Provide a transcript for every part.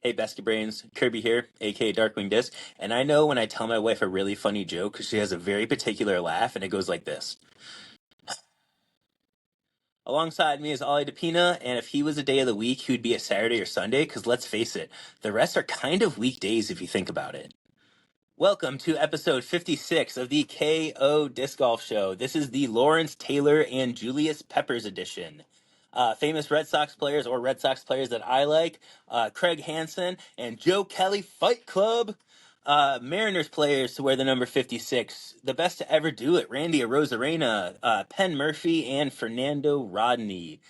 Hey, Basket Brains, Kirby here, aka Darkwing Disc, and I know when I tell my wife a really funny joke, she has a very particular laugh, and it goes like this. Alongside me is Ollie DePina, and if he was a day of the week, he would be a Saturday or Sunday, because let's face it, the rest are kind of weekdays if you think about it. Welcome to episode 56 of the KO Disc Golf Show. This is the Lawrence Taylor and Julius Peppers edition. Famous Red Sox players or Red Sox players that I like, Craig Hansen and Joe Kelly Fight Club. Mariners players to wear the number 56, the best to ever do it, Randy Arozarena, Penn Murphy, and Fernando Rodney.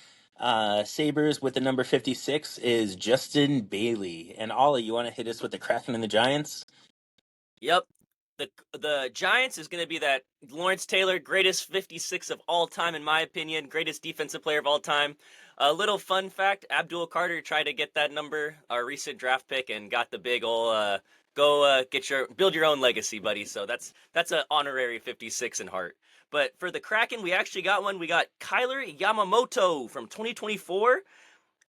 Sabres with the number 56 is Justin Bailey. And Ollie, you want to hit us with the Kraken and the Giants? Yep. The Giants is going to be that Lawrence Taylor, greatest 56 of all time, in my opinion, greatest defensive player of all time. A little fun fact, Abdul Carter tried to get that number, our recent draft pick, and got the big ol' build your own legacy, buddy. So that's an honorary 56 in heart. But for the Kraken, we actually got one. We got Kyler Yamamoto from 2024.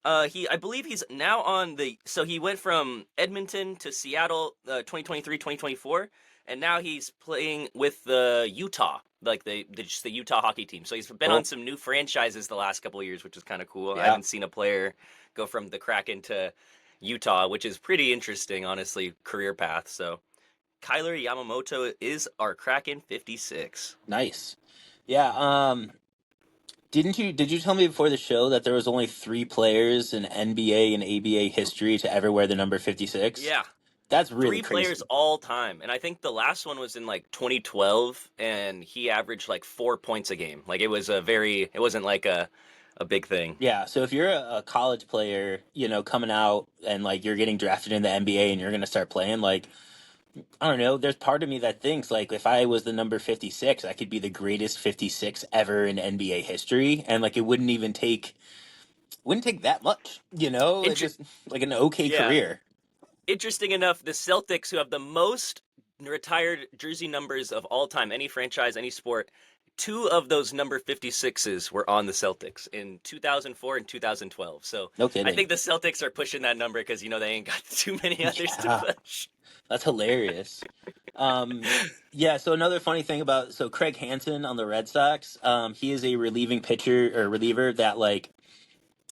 I believe he's now so he went from Edmonton to Seattle, 2023, 2024, and now he's playing with the Utah, like just the Utah hockey team. So he's been on some new franchises the last couple of years, which is kind of cool. I haven't seen a player go from the Kraken to Utah, which is pretty interesting, honestly, career path. So Kyler Yamamoto is our Kraken 56. Nice. Yeah, did you tell me before the show that there was only three players in NBA and ABA history to ever wear the number 56? Yeah, That's really three crazy. players all time, and I think the last one was in like 2012, and he averaged like 4 points a game. Like it wasn't like a big thing. Yeah, so if you're a college player, coming out and like you're getting drafted in the NBA and you're going to start playing, like I don't know, there's part of me that thinks like if I was the number 56, I could be the greatest 56 ever in NBA history, and like it wouldn't take that much, It Inter- just like an okay yeah, career. interesting enough, the Celtics, who have the most retired jersey numbers of all time, any franchise, any sport, two of those number 56s were on the Celtics in 2004 and 2012. So No I kidding. think the Celtics are pushing that number because they ain't got too many others to Yeah, push. that's hilarious. Yeah, so another funny thing about Craig Hansen on the Red Sox, he is a relieving pitcher or reliever that like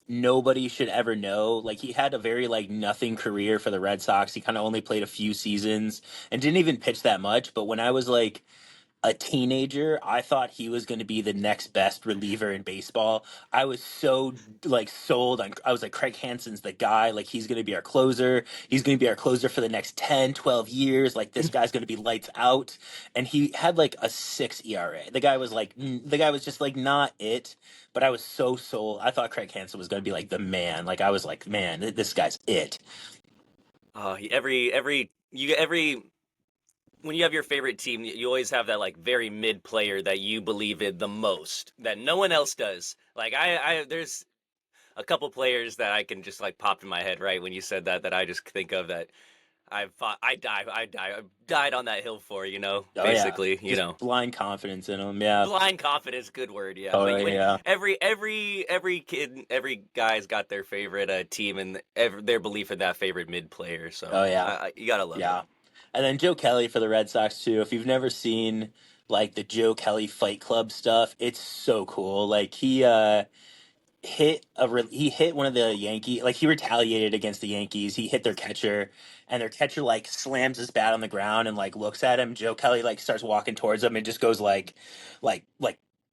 nobody should ever know. Like he had a very like nothing career for the Red Sox. He kind of only played a few seasons and didn't even pitch that much, but when I was like a teenager, I thought he was going to be the next best reliever in baseball. I was so like sold on I was like Craig Hansen's the guy, like he's going to be our closer. He's going to be our closer for the next 10, 12 years. Like this guy's going to be lights out. And he had like a 6 ERA. The guy was just like not it, but I was so sold. I thought Craig Hansen was going to be like the man. Like I was like, man, this guy's it. Every when you have your favorite team, you always have that like very mid player that you believe in the most that no one else does. Like there's a couple players that I can just like pop in my head right when you said that I just think of that I died on that hill for, Oh yeah. basically, Just blind confidence in him. Yeah. blind confidence, good word, yeah. Oh But when yeah. every kid, every guy's got their favorite team and their belief in that favorite mid player, so Oh yeah. you gotta love it. Yeah. And then Joe Kelly for the Red Sox too. If you've never seen like the Joe Kelly Fight Club stuff, it's so cool. Like he hit one of the Yankee like he retaliated against the Yankees. He hit their catcher and their catcher like slams his bat on the ground and like looks at him. Joe Kelly like starts walking towards him and just goes like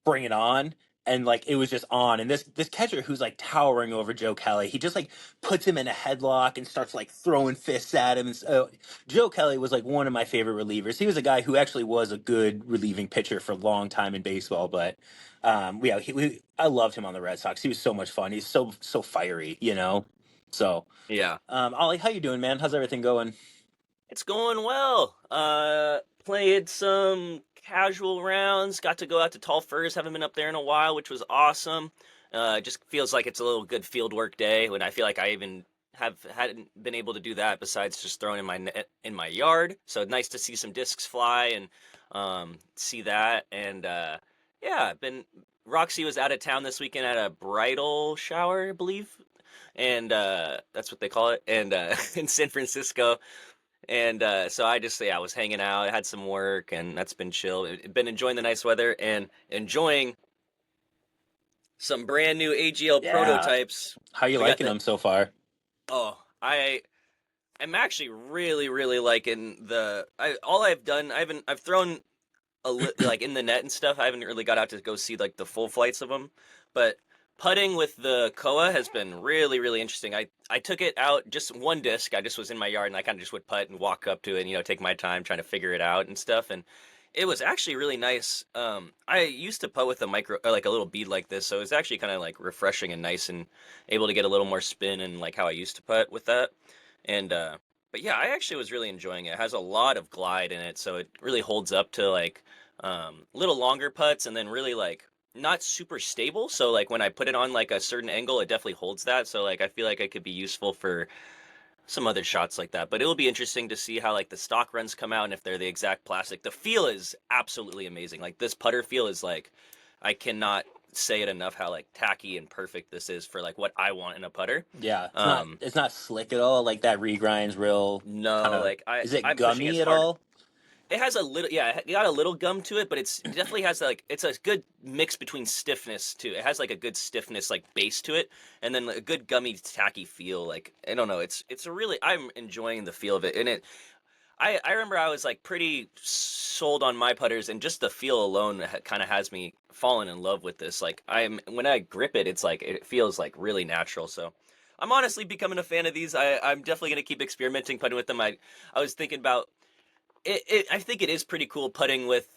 bring it on. And like it was just on, and this catcher who's like towering over Joe Kelly, he just like puts him in a headlock and starts like throwing fists at him. And so Joe Kelly was like one of my favorite relievers. He was a guy who actually was a good relieving pitcher for a long time in baseball, but yeah, I loved him on the Red Sox. He was so much fun. He's so fiery. So, Yeah, Ollie, how you doing, man? How's everything going? it's going well. Played some casual rounds. Got to go out to Tall Firs. Haven't been up there in a while, which was awesome. Just feels like it's a little good field work day when I feel like I even hadn't been able to do that besides just throwing in my net in my yard. So nice to see some discs fly and see that. And yeah, been Roxy was out of town this weekend at a bridal shower, I believe. and that's what they call it, and in San Francisco. And so I just, yeah, I was hanging out. I had some work, and that's been chill. Been enjoying the nice weather and enjoying some brand new AGL Yeah. prototypes. How you We got liking the them so far? oh, I'm actually really liking the all I've done. I've thrown like in the net and stuff. I haven't really got out to go see like the full flights of them, but putting with the Koa has been really interesting. I took it out just one disc. I just was in my yard and I kind of just would putt and walk up to it and take my time trying to figure it out and stuff. And it was actually really nice. I used to putt with a micro, or like a little bead like this, so it was actually kind of like refreshing and nice and able to get a little more spin and like how I used to putt with that. And but yeah, I actually was really enjoying it. It has a lot of glide in it, so it really holds up to like little longer putts, and then really like not super stable. So like when I put it on like a certain angle, it definitely holds that. So like I feel like it could be useful for some other shots like that. But it will be interesting to see how like the stock runs come out and if they're the exact plastic. The feel is absolutely amazing. Like this putter feel is like I cannot say it enough how like tacky and perfect this is for like what I want in a putter. Yeah, Um it's not slick at all. Like that regrinds real kind no, of. like I Is it I'm pushing gummy as at hard. all? It has a little, yeah, it got a little gum to it, but it definitely has like it's a good mix between stiffness too. It has like a good stiffness like base to it, and then a good gummy tacky feel. Like I don't know, it's a really I'm enjoying the feel of it, and it. I remember I was like pretty sold on my putters, and just the feel alone kind of has me falling in love with this. Like I'm when I grip it, it's like it feels like really natural. So I'm honestly becoming a fan of these. I'm definitely gonna keep experimenting putting with them. I was thinking about I think it is pretty cool putting with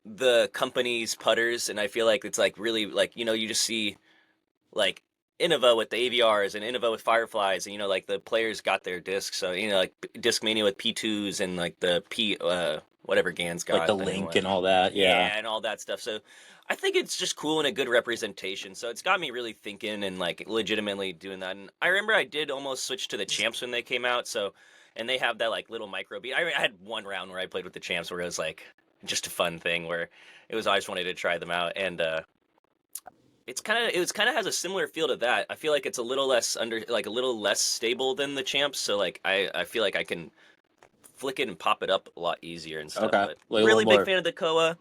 the company's putters, and I feel like it's like really like you just see like Innova with the AVRs and Innova with Fireflies, and like the players got their discs, so like Discmania with P2s and like the P whatever Gans Like got, the the new link one, and all that. Yeah. yeah, and all that stuff. So I think it's just cool and a good representation. So it's got me really thinking and like legitimately doing that. And I remember I did almost switch to the champs when they came out. So and they have that like little micro beat. I had one round where I played with the champs where it was like just a fun thing where it was I just wanted to try them out and it was kind of has a similar feel to that. I feel like it's a little less under like a little less stable than the champs. So like I feel like I can flick it and pop it up a lot easier and stuff. Okay. But Like a little really big more. fan of the Koa.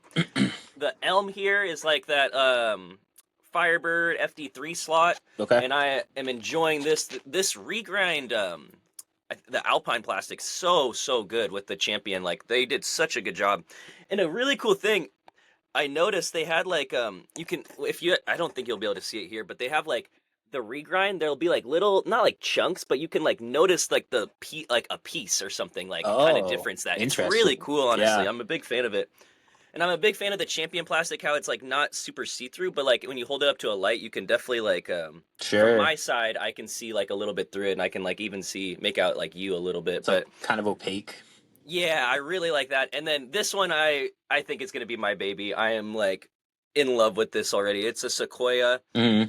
The Elm here is like that Firebird FD3 slot, Okay. and I am enjoying this regrind. The Alpine plastic so good with the Champion. Like they did such a good job, and a really cool thing I noticed they had like you can if you I don't think you'll be able to see it here, but they have like the regrind. There'll be like little not like chunks, but you can like notice like like a piece or something like kind of Oh, difference that it's really interesting. cool. Honestly, Yeah. I'm a big fan of it. And I'm a big fan of the Champion plastic, how it's like not super see-through, but like when you hold it up to a light, you can definitely like from Sure. my side, I can see like a little bit through it and I can like even see make out like you a little bit. It's like But kind of opaque. yeah, I really like that. And then this one I think it's gonna be my baby. I am like in love with this already. It's a Sequoia. Hmm.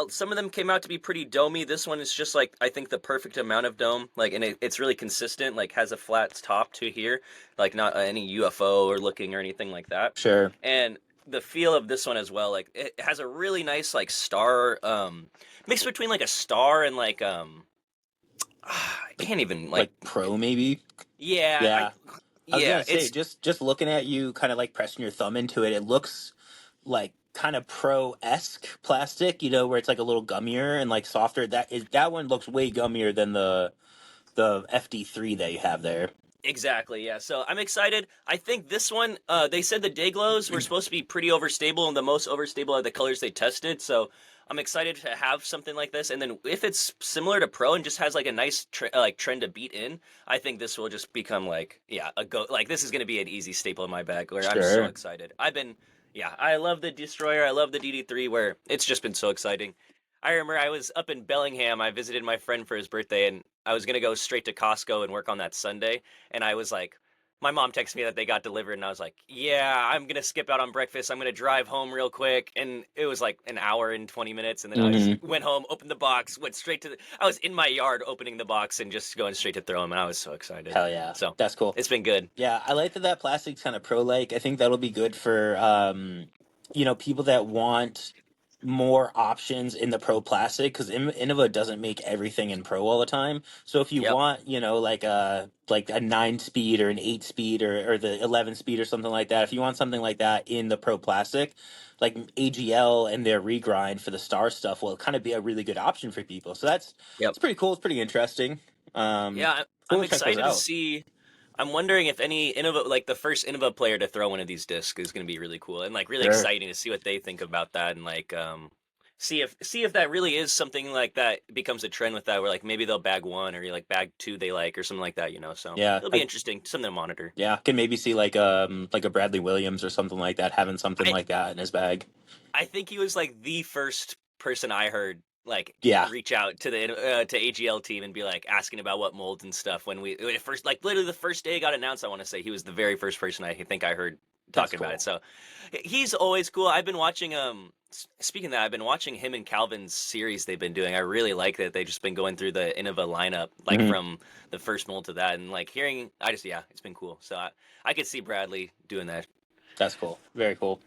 Some of them came out to be pretty domey. This one is just like I think the perfect amount of dome. Like, and it's really consistent. Like, has a flat top to here, like not any UFO or looking or anything like that. Sure. And the feel of this one as well, like it has a really nice like star, mix between like a star and like I can't even like Like pro maybe. yeah Yeah. I was yeah gonna say, it's just looking at you, kind of like pressing your thumb into it, it looks like kind of pro-esque plastic, where it's like a little gummier and like softer. That one looks way gummier than the FD3 that you have there. Exactly, yeah. So I'm excited. I think this one, they said the day glows were supposed to be pretty overstable, and the most overstable are the colors they tested. So I'm excited to have something like this. And then if it's similar to Pro and just has like a nice like trend to beat in, I think this will just become like yeah a go. Like this is going to be an easy staple in my bag. Where I'm so Sure. excited. Yeah, I love the Destroyer. I love the DD3. Where it's just been so exciting. I remember I was up in Bellingham. I visited my friend for his birthday, and I was gonna go straight to Costco and work on that Sunday. And I was like, my mom texted me that they got delivered, and I was like, yeah, I'm gonna skip out on breakfast. I'm gonna drive home real quick. And it was like an hour and 20 minutes, and then I just Hmm. went home, opened the box, went straight to I was in my yard opening the box and just going straight to throw them, and I was so excited. Hell yeah, So that's cool. it's been good. Yeah, I like that plastic's kind of pro-like. I think that'll be good for people that want more options in the pro plastic because Innova doesn't make everything in pro all the time. So if you Yep. want, like a 9 speed or an 8 speed or the 11 speed or something like that, if you want something like that in the pro plastic, like AGL and their regrind for the star stuff will kind of be a really good option for people. So that's Yep. it's pretty cool. It's pretty interesting. Yeah, Cool I'm to check those excited to out. see. I'm wondering if any Innova, like the first Innova player to throw one of these discs, is going to be really cool and like really Sure. exciting to see what they think about that and like see if that really is something like that becomes a trend with that, where like maybe they'll bag one or like bag two they like or something like that, you know. So Yeah. it'll be interesting, something to monitor. Yeah. Can maybe see like a Bradley Williams or something like that having something I like that in his bag. I think he was like the first person I heard like Yeah. reach out to the to AGL team and be like asking about what molds and stuff when it first, like literally the first day it got announced. I want to say he was the very first person I think I heard That's talking about it. cool. So he's always cool. I've been watching speaking of that, I've been watching him and Calvin's series they've been doing. I really like that they've just been going through the Innova lineup like Hmm. from the first mold to that, and like hearing I just yeah, it's been cool. So I could see Bradley doing that. That's cool. Very cool.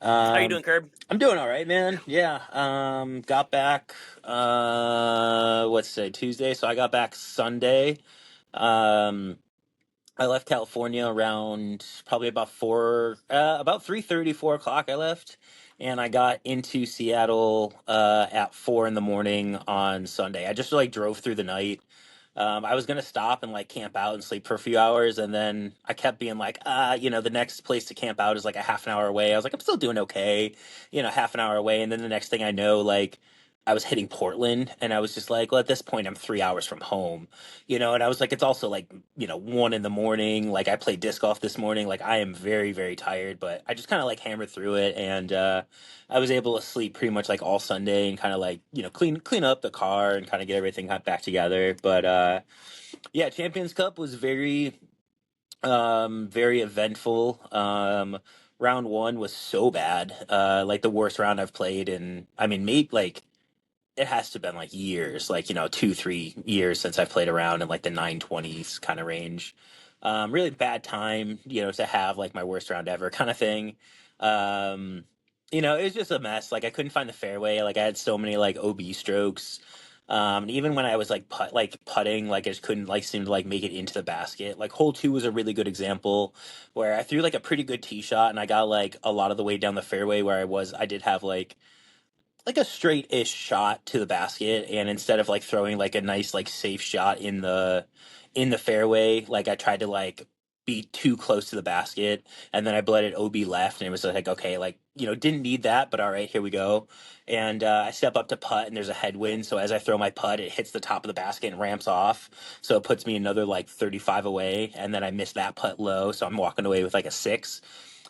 How you Um, doing, Curb? I'm doing all right, man. Yeah. Got back. What's today? Tuesday. So I got back Sunday. Um, I left California around probably about 3:30, 4 o'clock. I left, and I got into Seattle at 4 in the morning on Sunday. I just like drove through the night. I was gonna stop and like camp out and sleep for a few hours, and then I kept being like, the next place to camp out is like a half an hour away. I was like, I'm still doing okay, half an hour away, and then the next thing I know, like I was hitting Portland, and I was just like, well, at this point, I'm 3 hours from home, and I was like, it's also like 1 in the morning. Like I played disc golf this morning. Like I am very, very tired, but I just kind of like hammered through it, and I was able to sleep pretty much like all Sunday and kind of like clean up the car and kind of get everything back together. But yeah, Champions Cup was very eventful. Round one was so bad, like the worst round I've played, and I mean, maybe like it has to have been like years, like 2 3 years since I've played around in like the 920s kind of range. Really bad time, to have like my worst round ever kind of thing. um it was just a mess. Like I couldn't find the fairway. Like I had so many like OB strokes. And even when I was like putting, like I just couldn't like seem to like make it into the basket. Like hole two was a really good example where I threw like a pretty good tee shot and I got like a lot of the way down the fairway where I did have like a straight-ish shot to the basket, and instead of like throwing like a nice like safe shot in the fairway, like I tried to like be too close to the basket, and then I bled it OB left, and it was like, okay, like didn't need that, but all right, here we go. And I step up to putt, and there's a headwind, so as I throw my putt, it hits the top of the basket and ramps off, so it puts me another like 35 away, and then I miss that putt low, so I'm walking away with like a six.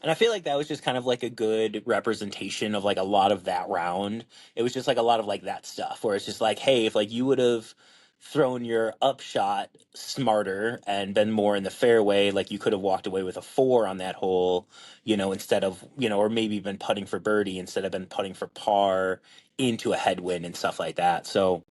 And I feel like that was just kind of like a good representation of like a lot of that round. It was just like a lot of like that stuff where it's just like, hey, if like you would have thrown your upshot smarter and been more in the fairway, like you could have walked away with a four on that hole, instead of, or maybe been putting for birdie instead of been putting for par into a headwind and stuff like that. So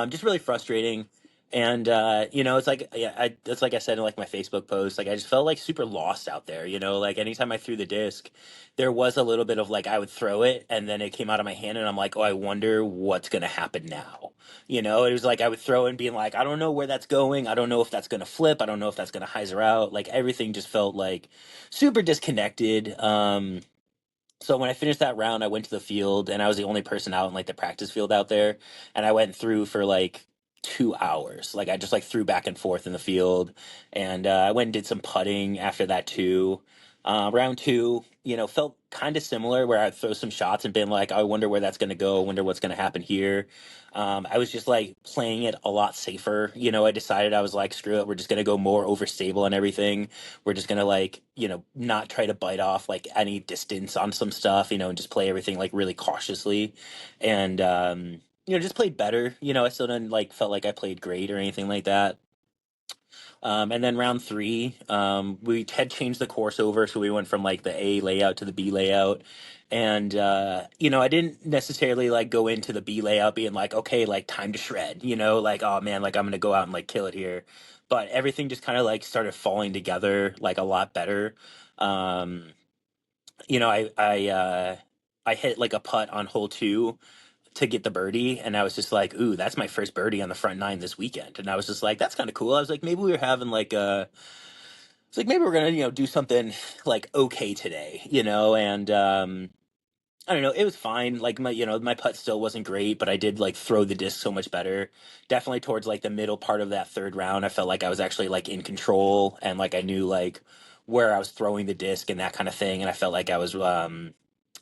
just really frustrating. And it's like, yeah, it's like I said in like my Facebook post, like I just felt like super lost out there. Like anytime I threw the disc, there was a little bit of like I would throw it and then it came out of my hand and I'm like, oh, I wonder what's gonna happen now. It was like I would throw it and being like, I don't know where that's going. I don't know if that's gonna flip. I don't know if that's gonna hyzer out. Like everything just felt like super disconnected. So when I finished that round, I went to the field and I was the only person out in like the practice field out there. And I went through for like 2 hours. Like I just like threw back and forth in the field. And I went and did some putting after that too. Round two, felt kind of similar where I'd throw some shots and been like, I wonder where that's going to go. I wonder what's going to happen here. I was just like playing it a lot safer. I decided I was like, screw it. We're just going to go more overstable and everything. We're just gonna like not try to bite off like any distance on some stuff, and just play everything like really cautiously, and just played better. I still didn't like felt like I played great or anything like that. And then round three, we had changed the course over, so we went from like the A layout to the B layout. And I didn't necessarily like go into the B layout being like, okay, like time to shred, like oh man, like I'm gonna go out and like kill it here. But everything just kind of like started falling together like a lot better. Um, you know, I I hit like a putt on hole 2 to get the birdie, and I was just like, ooh, that's my first birdie on the front 9 this weekend. And I was just like, that's kind of cool. I was like, maybe we were having like a it's like maybe we're gonna, do something like okay today, and I don't know, it was fine. Like my putt still wasn't great, but I did like throw the disc so much better. Definitely towards like the middle part of that third round, I felt like I was actually like in control, and like I knew like where I was throwing the disc and that kind of thing, and I felt like I was I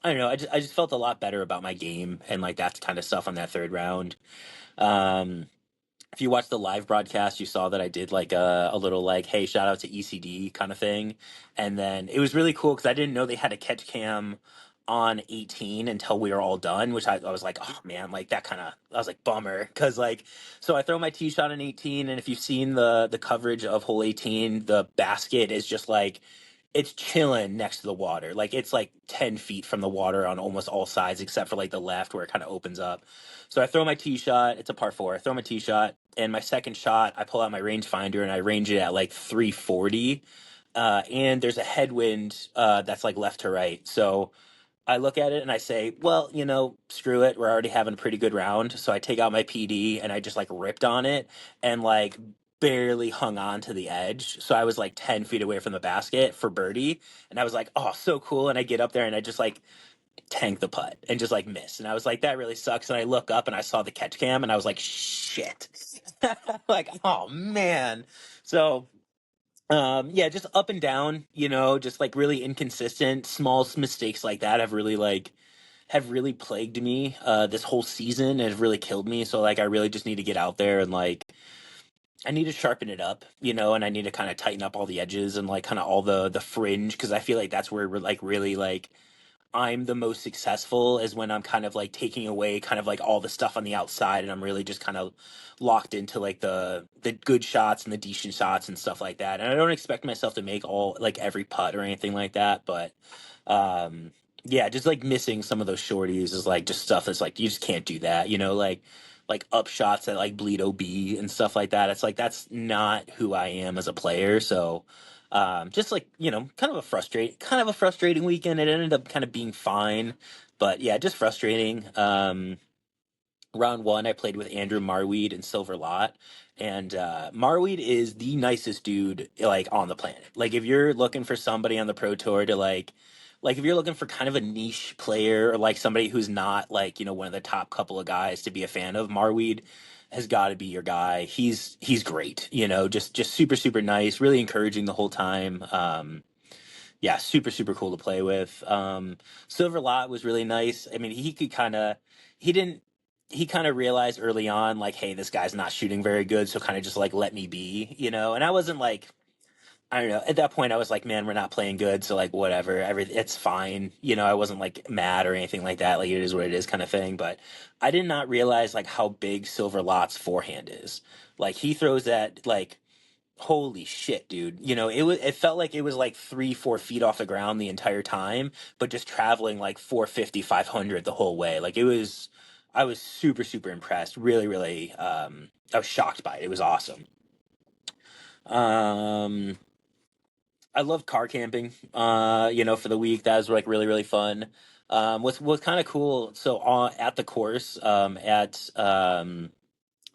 don't know, I just felt a lot better about my game and like that kind of stuff on that third round. Um if you watched the live broadcast, you saw that I did like a little like, hey, shout out to ECD kind of thing. And then it was really cool because I didn't know they had a catch cam on 18 until we were all done, which I was like, oh man, like that kind of, I was like, bummer. Cause like, so I throw my tee shot on 18, and if you've seen the coverage of hole 18, the basket is just like, it's chilling next to the water. Like it's like 10 feet from the water on almost all sides, except for like the left where it kind of opens up. So I throw my tee shot. It's a par 4. I throw my tee shot, and my second shot, I pull out my rangefinder and I range it at like 340. And there's a headwind that's like left to right. So I look at it and I say, well, screw it. We're already having a pretty good round. So I take out my PD and I just like ripped on it and like barely hung on to the edge. So I was like 10 feet away from the basket for birdie. And I was like, oh, so cool. And I get up there and I just like tank the putt and just like miss. And I was like, that really sucks. And I look up and I saw the catch cam and I was like, shit. Like, oh man. So yeah, just up and down, just like really inconsistent, small mistakes like that have really plagued me this whole season and have really killed me. So like I really just need to get out there and like I need to sharpen it up, and I need to kind of tighten up all the edges and like kind of all the fringe, because I feel like that's where we're like really like I'm the most successful, is when I'm kind of like taking away kind of like all the stuff on the outside, and I'm really just kind of locked into like the good shots and the decent shots and stuff like that. And I don't expect myself to make all like every putt or anything like that, but um yeah, just like missing some of those shorties is like just stuff that's like you just can't do that, like up shots that like bleed OB and stuff like that. It's like that's not who I am as a player. So just like kind of a frustrating weekend. It ended up kind of being fine, but yeah, just frustrating. Round 1, I played with Andrew Marweed and Silver Lot, and Marweed is the nicest dude like on the planet. Like if you're looking for somebody on the pro tour to like if you're looking for kind of a niche player, or like somebody who's not like one of the top couple of guys to be a fan of, Marweed has got to be your guy. He's great, just super super nice, really encouraging the whole time. Yeah, super super cool to play with. Silver Lot was really nice. I mean, he didn't he kind of realized early on like, hey, this guy's not shooting very good, so kind of just like let me be, and I wasn't like, I don't know, at that point I was like, man, we're not playing good, so like whatever, it's fine, I wasn't like mad or anything like that, like it is what it is kind of thing. But I did not realize like how big Silver Lot's forehand is. Like he throws that like, holy shit, dude. It felt like it was like 3-4 feet off the ground the entire time, but just traveling like 450, 500 the whole way. Like I was super super impressed, really really. I was shocked by it. It was awesome. um I love car camping, for the week. That was like really really fun. What's kind of cool, so at the course, at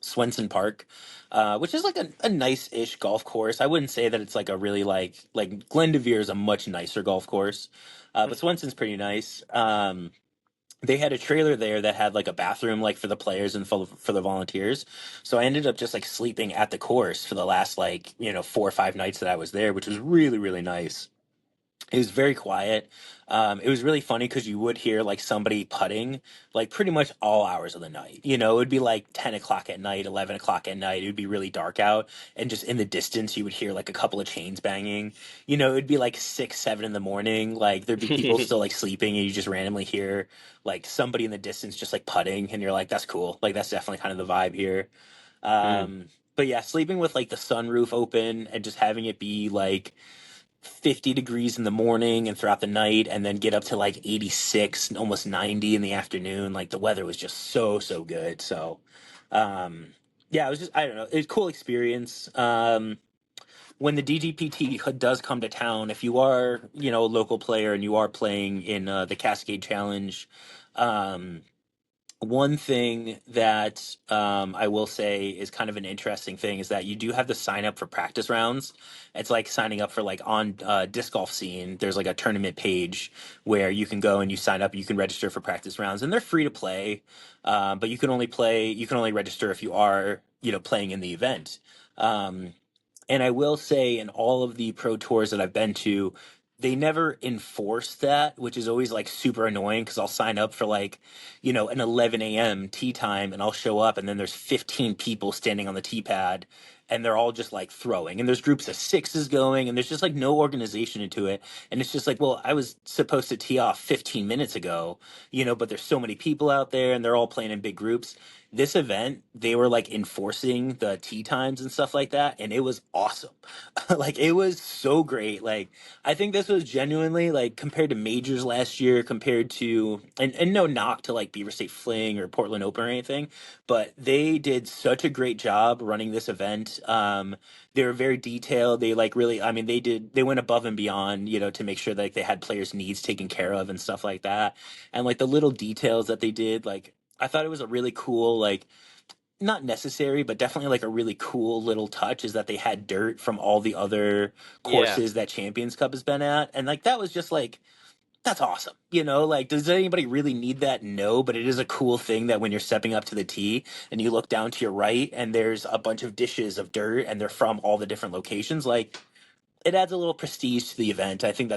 Swenson Park, which is like a nice-ish golf course. I wouldn't say that it's like a really like Glendoveer is a much nicer golf course, but Swenson's pretty nice. They had a trailer there that had like a bathroom like for the players and for the volunteers. So I ended up just like sleeping at the course for the last like 4 or 5 nights that I was there, which was really really nice. It was very quiet. It was really funny because you would hear like somebody putting like pretty much all hours of the night. It would be like 10 o'clock at night, 11 o'clock at night. It would be really dark out. And just in the distance, you would hear like a couple of chains banging. It would be like 6, 7 in the morning. Like there'd be people still like sleeping, and you just randomly hear like somebody in the distance just like putting. And you're like, that's cool. Like that's definitely kind of the vibe here. Mm. But yeah, sleeping with like the sunroof open and just having it be like 50 degrees in the morning and throughout the night, and then get up to like 86 and almost 90 in the afternoon. Like the weather was just so so good. So yeah, it was just, I don't know, it was a cool experience. when the DGPT does come to town, if you are, a local player and you are playing in the Cascade Challenge, um, one thing that I will say is kind of an interesting thing is that you do have to sign up for practice rounds. It's like signing up for like on disc golf scene. There's like a tournament page where you can go and you sign up. You can register for practice rounds, and they're free to play. But you can only play. You can only register if you are playing in the event. Um, and I will say, in all of the pro tours that I've been to, they never enforce that, which is always like super annoying because I'll sign up for like, an 11 a.m. tee time and I'll show up and then there's 15 people standing on the tee pad and they're all just like throwing and there's groups of sixes going and there's just like no organization into it. And it's just like, well, I was supposed to tee off 15 minutes ago, but there's so many people out there and they're all playing in big groups. This event, they were like enforcing the tee times and stuff like that, and it was awesome. Like it was so great. Like I think this was genuinely like compared to majors last year, compared to and no knock to like Beaver State Fling or Portland Open or anything, but they did such a great job running this event. They were very detailed. They like really, I mean, they went above and beyond, to make sure that like, they had players' needs taken care of and stuff like that. And like the little details that they did, like I thought it was a really cool, like not necessary, but definitely like a really cool little touch is that they had dirt from all the other Yeah. courses that Champions Cup has been at. And like that was just like that's awesome. Like does anybody really need that? No, but it is a cool thing that when you're stepping up to the tee and you look down to your right and there's a bunch of dishes of dirt and they're from all the different locations, like it adds a little prestige to the event. I thought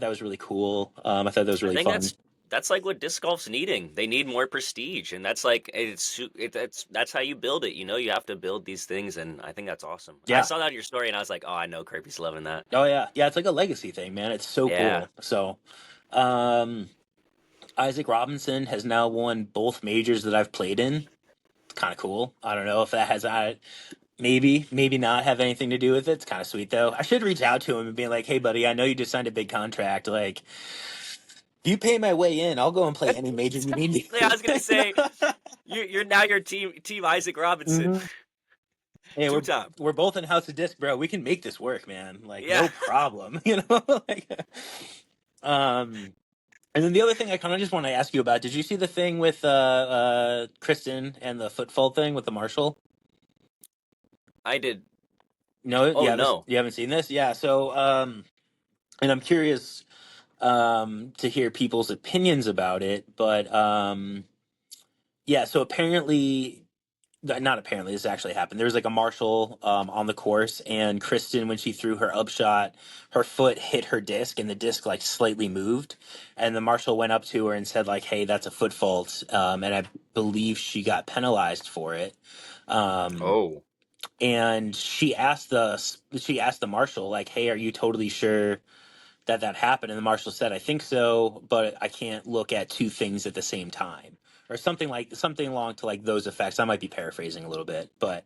that was really cool. I thought that was I really think fun. that's like what disc golf's needing. They need more prestige, and that's like that's how you build it. You have to build these things, and I think that's awesome. I Yeah. saw that in your story, and I was like, oh, I know Kirby's loving that. Oh yeah. Yeah, it's like a legacy thing, man. It's so Yeah, cool. So, um Isaac Robinson has now won both majors that I've played in. It's kind of cool. I don't know if that has maybe not have anything to do with it. It's kind of sweet though. I should reach out to him and be like, "Hey, buddy, I know you just signed a big contract. Like, if you pay my way in, I'll go and play any major you need yeah. I me." was gonna say you're now your team Isaac Robinson, hmm Hey, two we're time. we're both in House of Disc, bro. We can make this work, man. Like, Yeah, no problem. Like, um. And then the other thing I kind of just want to ask you about, did you see the thing with Kristen and the footfall thing with the Marshall? I did. No, Oh no, you haven't seen this? Yeah, so and I'm curious to hear people's opinions about it, but yeah, so apparently not apparently this actually happened. There was like a Marshall on the course, and Kristen, when she threw her upshot, her foot hit her disc, and the disc like slightly moved. And the Marshall went up to her and said like, "Hey, that's a foot fault," and I believe she got penalized for it. Um, oh and she asked the Marshall like, "Hey, are you totally sure that happened?" And the Marshal said, "I think so, but I can't look at two things at the same time," or something along to like those effects. I might be paraphrasing a little bit, but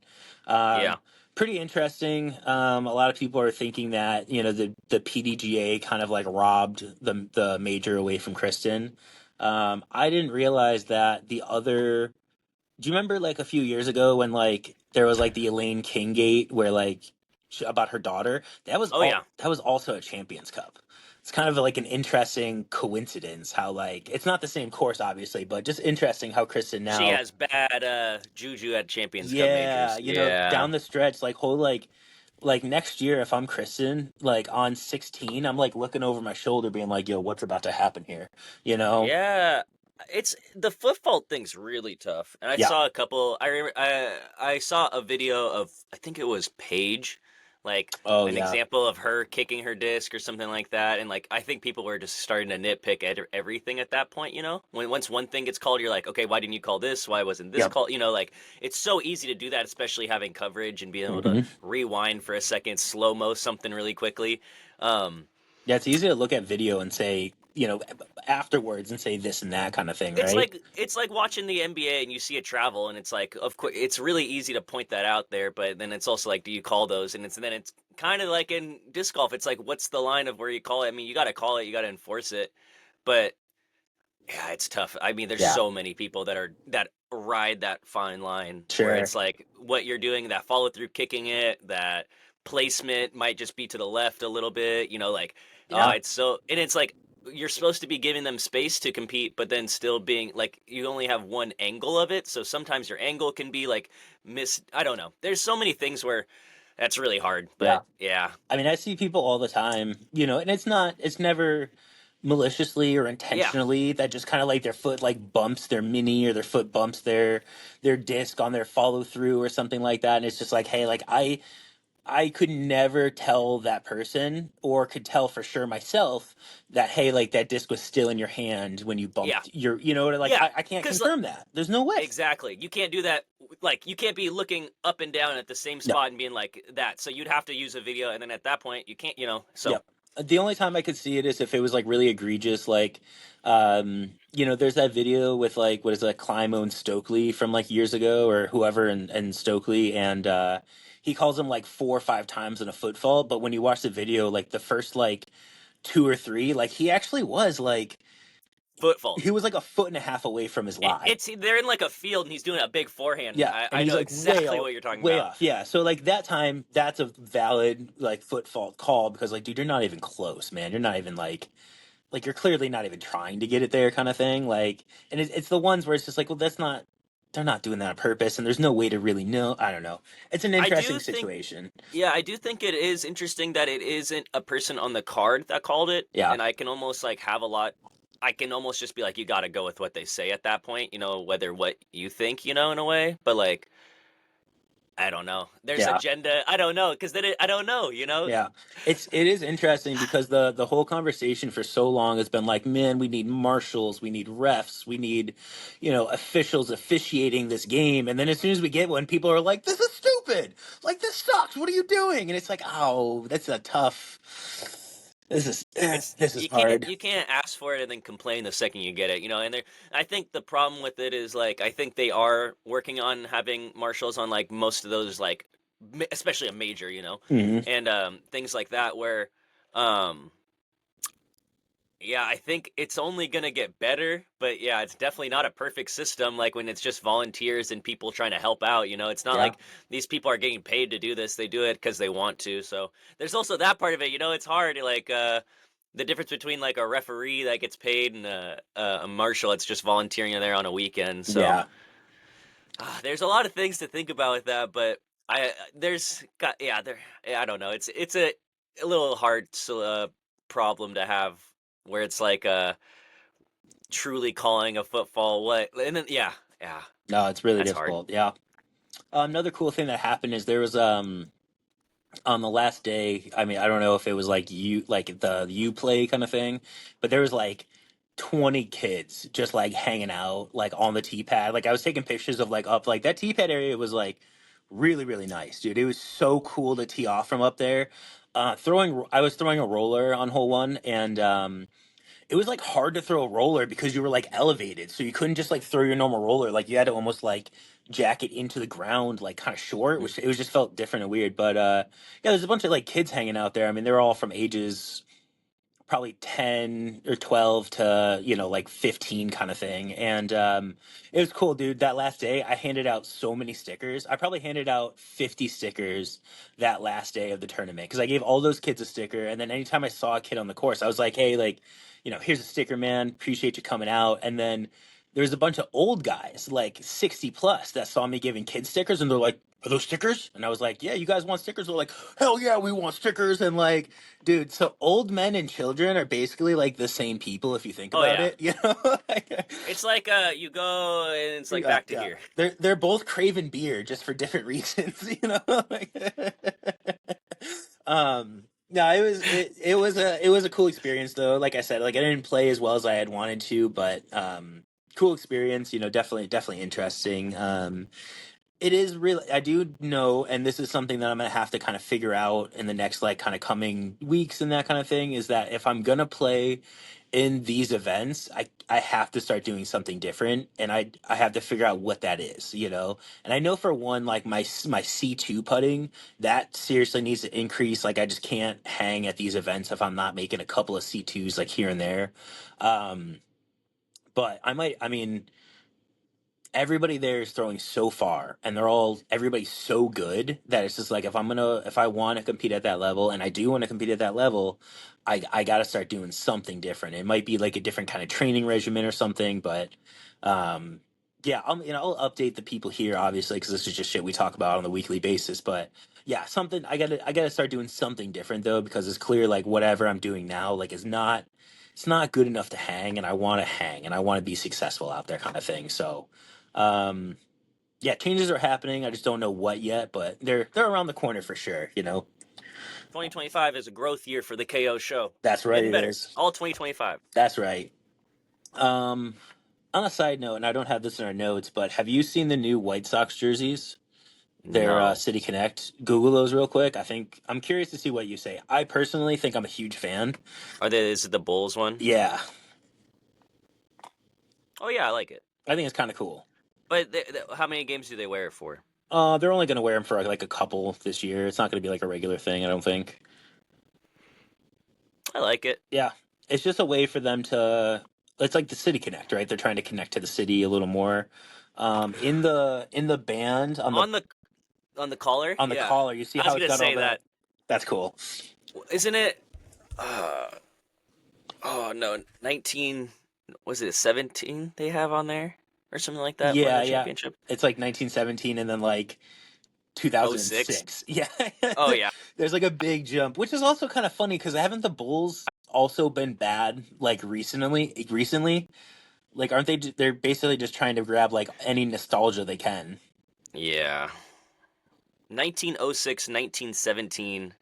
yeah, um, pretty interesting. A lot of people are thinking that the PDGA kind of like robbed the major away from Kristen. I didn't realize that the other. Do you remember like a few years ago when like there was like the Elaine King gate where like about her daughter? oh yeah. That was also a Champions Cup. It's kind of like an interesting coincidence how like it's not the same course obviously, but just interesting how Kristen She now, has bad juju at Champions Cup yeah, majors. Yeah, down the stretch like whole like next year if I'm Kristen like on 16, I'm like looking over my shoulder being like, "Yo, what's about to happen here?" You know? yeah. It's the foot fault thing's really tough, and I Yeah. saw a couple. I remember I saw a video of I think it was Paige, like Oh an yeah. example of her kicking her disc or something like that, and like I think people were just starting to nitpick at everything at that point. When once one thing gets called, you're like, okay, why didn't you call this? Why wasn't this Yep. called? Like it's so easy to do that, especially having coverage and being able to hmm rewind for a second, slow mo something really quickly. Um, Yeah, it's easy to look at video and say, afterwards and say this and that kind of thing, right? it's like watching the NBA and you see a travel and it's like of course it's really easy to point that out there, but then it's also like do you call those? And it's kind of like in disc golf, it's like what's the line of where you call it? I mean, you got to call it, you got to enforce it. But yeah, it's tough. I mean, there's Yeah, so many people that ride that fine line where sure. it's like what you're doing, that follow through kicking it, that placement might just be to the left a little bit, like, Yeah. it's so, and it's like you're supposed to be giving them space to compete, but then still being like you only have one angle of it. So sometimes your angle can be like I don't know. There's so many things where that's really hard, Yeah. but yeah. I mean, I see people all the time, and it's never maliciously or Yeah. intentionally that just kind of like their foot like bumps their mini or their foot bumps their disc on their follow through or something like that. And it's just like, hey, like I could never tell that person or could tell for sure myself that, hey, like that disc was still in your hand when you Yeah. bumped like Yeah. I can't Cuz confirm that. There's no way. exactly. You can't do that. Like, you can't be looking up and down at the same No. spot and being like that. So you'd have to use a video. And then at that point, you can't, so Yep. The only time I could see it is if it was like really egregious, like, there's that video with like what is that, Climo and Stokely from like years ago or whoever and Stokely, and he calls him like 4 or 5 times in a footfall. But when you watch the video, like the first like two or three, like he actually was like footfall. he was like a foot and a half away from his lie. It's they're in like a field and he's doing a big forehand. Yeah, and I he's know like exactly what you're talking way about. off. Yeah, so like that time, that's a valid like foot fault call because like, dude, you're not even close, man. You're not even like you're clearly not even trying to get it there, kind of thing. Like, and it's the ones where it's just like, well, that's not. They're not doing that on purpose, and there's no way to really know. I don't know. It's an I interesting do think situation. Yeah, I do think it is interesting that it isn't a person on the card that called it, Yeah, and I can almost like have a lot. I can almost just be like, you got to go with what they say at that point, whether what you think, in a way. But like, I don't know. There's yeah. agenda. I don't know because I don't know. Yeah, it is interesting because the whole conversation for so long has been like, man, we need marshals, we need refs, we need, officials officiating this game. And then as soon as we get one, people are like, this is stupid, like this sucks. What are you doing? And it's like, oh, that's a tough. It's This is hard. you can't ask for it and then complain the second you get it, and I think the problem with it is like I think they are working on having marshals on like most of those like especially a major, Hmm. and things like that where um yeah, I think it's only gonna get better, but yeah, it's definitely not a perfect system. Like when it's just volunteers and people trying to help out, it's not Yeah, like these people are getting paid to do this. They do it because they want to. So there's also that part of it. It's hard. Like the difference between like a referee that gets paid and a marshal that's just volunteering there on a weekend. So yeah. there's a lot of things to think about with that. But I don't know. It's a little hard problem to have where it's like truly calling a football what, and then yeah, No, it's really that's hard. difficult. Yeah. Another cool thing that happened is there was on the last day, I mean, I don't know if it was like you play kind of thing, but there was like 20 kids just like hanging out like on the tee pad. Like I was taking pictures of like up like that tee pad area was like really really nice, dude. It was so cool to tee off from up there. I was throwing a roller on hole one, and it was like hard to throw a roller because you were like elevated, so you couldn't just like throw your normal roller. Like you had to almost like jack it into the ground, like kind of short, Mm. which it was just felt different and weird. But yeah, there's a bunch of like kids hanging out there. I mean, they're all from ages probably 10 or 12 to like 15 kind of thing, and it was cool, dude. That last day I handed out so many stickers. I probably handed out 50 stickers that last day of the tournament because I gave all those kids a sticker, and then anytime I saw a kid on the course I was like, hey, like, here's a sticker, man, appreciate you coming out. And then there's a bunch of old guys like 60 plus that saw me giving kids stickers, and they're like, are those stickers? And I was like, yeah, you guys want stickers? They're like, hell yeah, we want stickers. And like, dude, so old men and children are basically like the same people if you think Oh about yeah, it, you know? Like, it's like you go and it's like yeah, back to yeah. here. They're both craving beer just for different reasons, you know? Like, no, it was a cool experience though. Like I said, like I didn't play as well as I had wanted to, but cool experience, definitely interesting. It is really, I do know, and this is something that I'm gonna have to kind of figure out in the next like kind of coming weeks and that kind of thing, is that if I'm gonna play in these events, I have to start doing something different, and I have to figure out what that is, And I know for one, like my C2 putting, that seriously needs to increase. Like I just can't hang at these events if I'm not making a couple of C2s like here and there. Um, but I might, I mean, everybody there is throwing so far, and everybody's so good that it's just like if I want to compete at that level, and I do want to compete at that level, I got to start doing something different. It might be like a different kind of training regimen or something, but um, yeah, I'll update the people here obviously because this is just shit we talk about on a weekly basis. But yeah, something I gotta start doing something different though because it's clear like whatever I'm doing now like is not it's not good enough to hang, and I want to hang, and I want to be successful out there, kind of thing. So, um, yeah, changes are happening. I just don't know what yet, but they're around the corner for sure. 2025 is a growth year for the KO show. That's right. Getting It better. is. All 2025. That's right. Um, on a side note, and I don't have this in our notes, but have you seen the new White Sox jerseys? Their No. City Connect. Google those real quick. I'm curious to see what you say. I personally think I'm a huge fan. Is it the Bulls one? Yeah, Oh yeah, I like it. I think it's kind of cool. But how many games do they wear it for? They're only going to wear them for like a couple this year. It's not going to be like a regular thing, I don't think. I like it. Yeah, it's just a way for them to. It's like the City Connect, right? They're trying to connect to the city a little more. In the band On the collar? on the Yeah. collar, you see I was how it's gonna got all say the. that. That's cool. Isn't it? Uh, oh no, 19. Was it 17 they have on there or something like that for Yeah, the yeah. championship? It's like 1917, and then like Oh 6. 2006. Yeah, Oh yeah. there's like a big jump, which is also kind of funny because haven't the Bulls also been bad like recently? Recently, like aren't they? They're basically just trying to grab like any nostalgia they can. Yeah. 1906, 1917,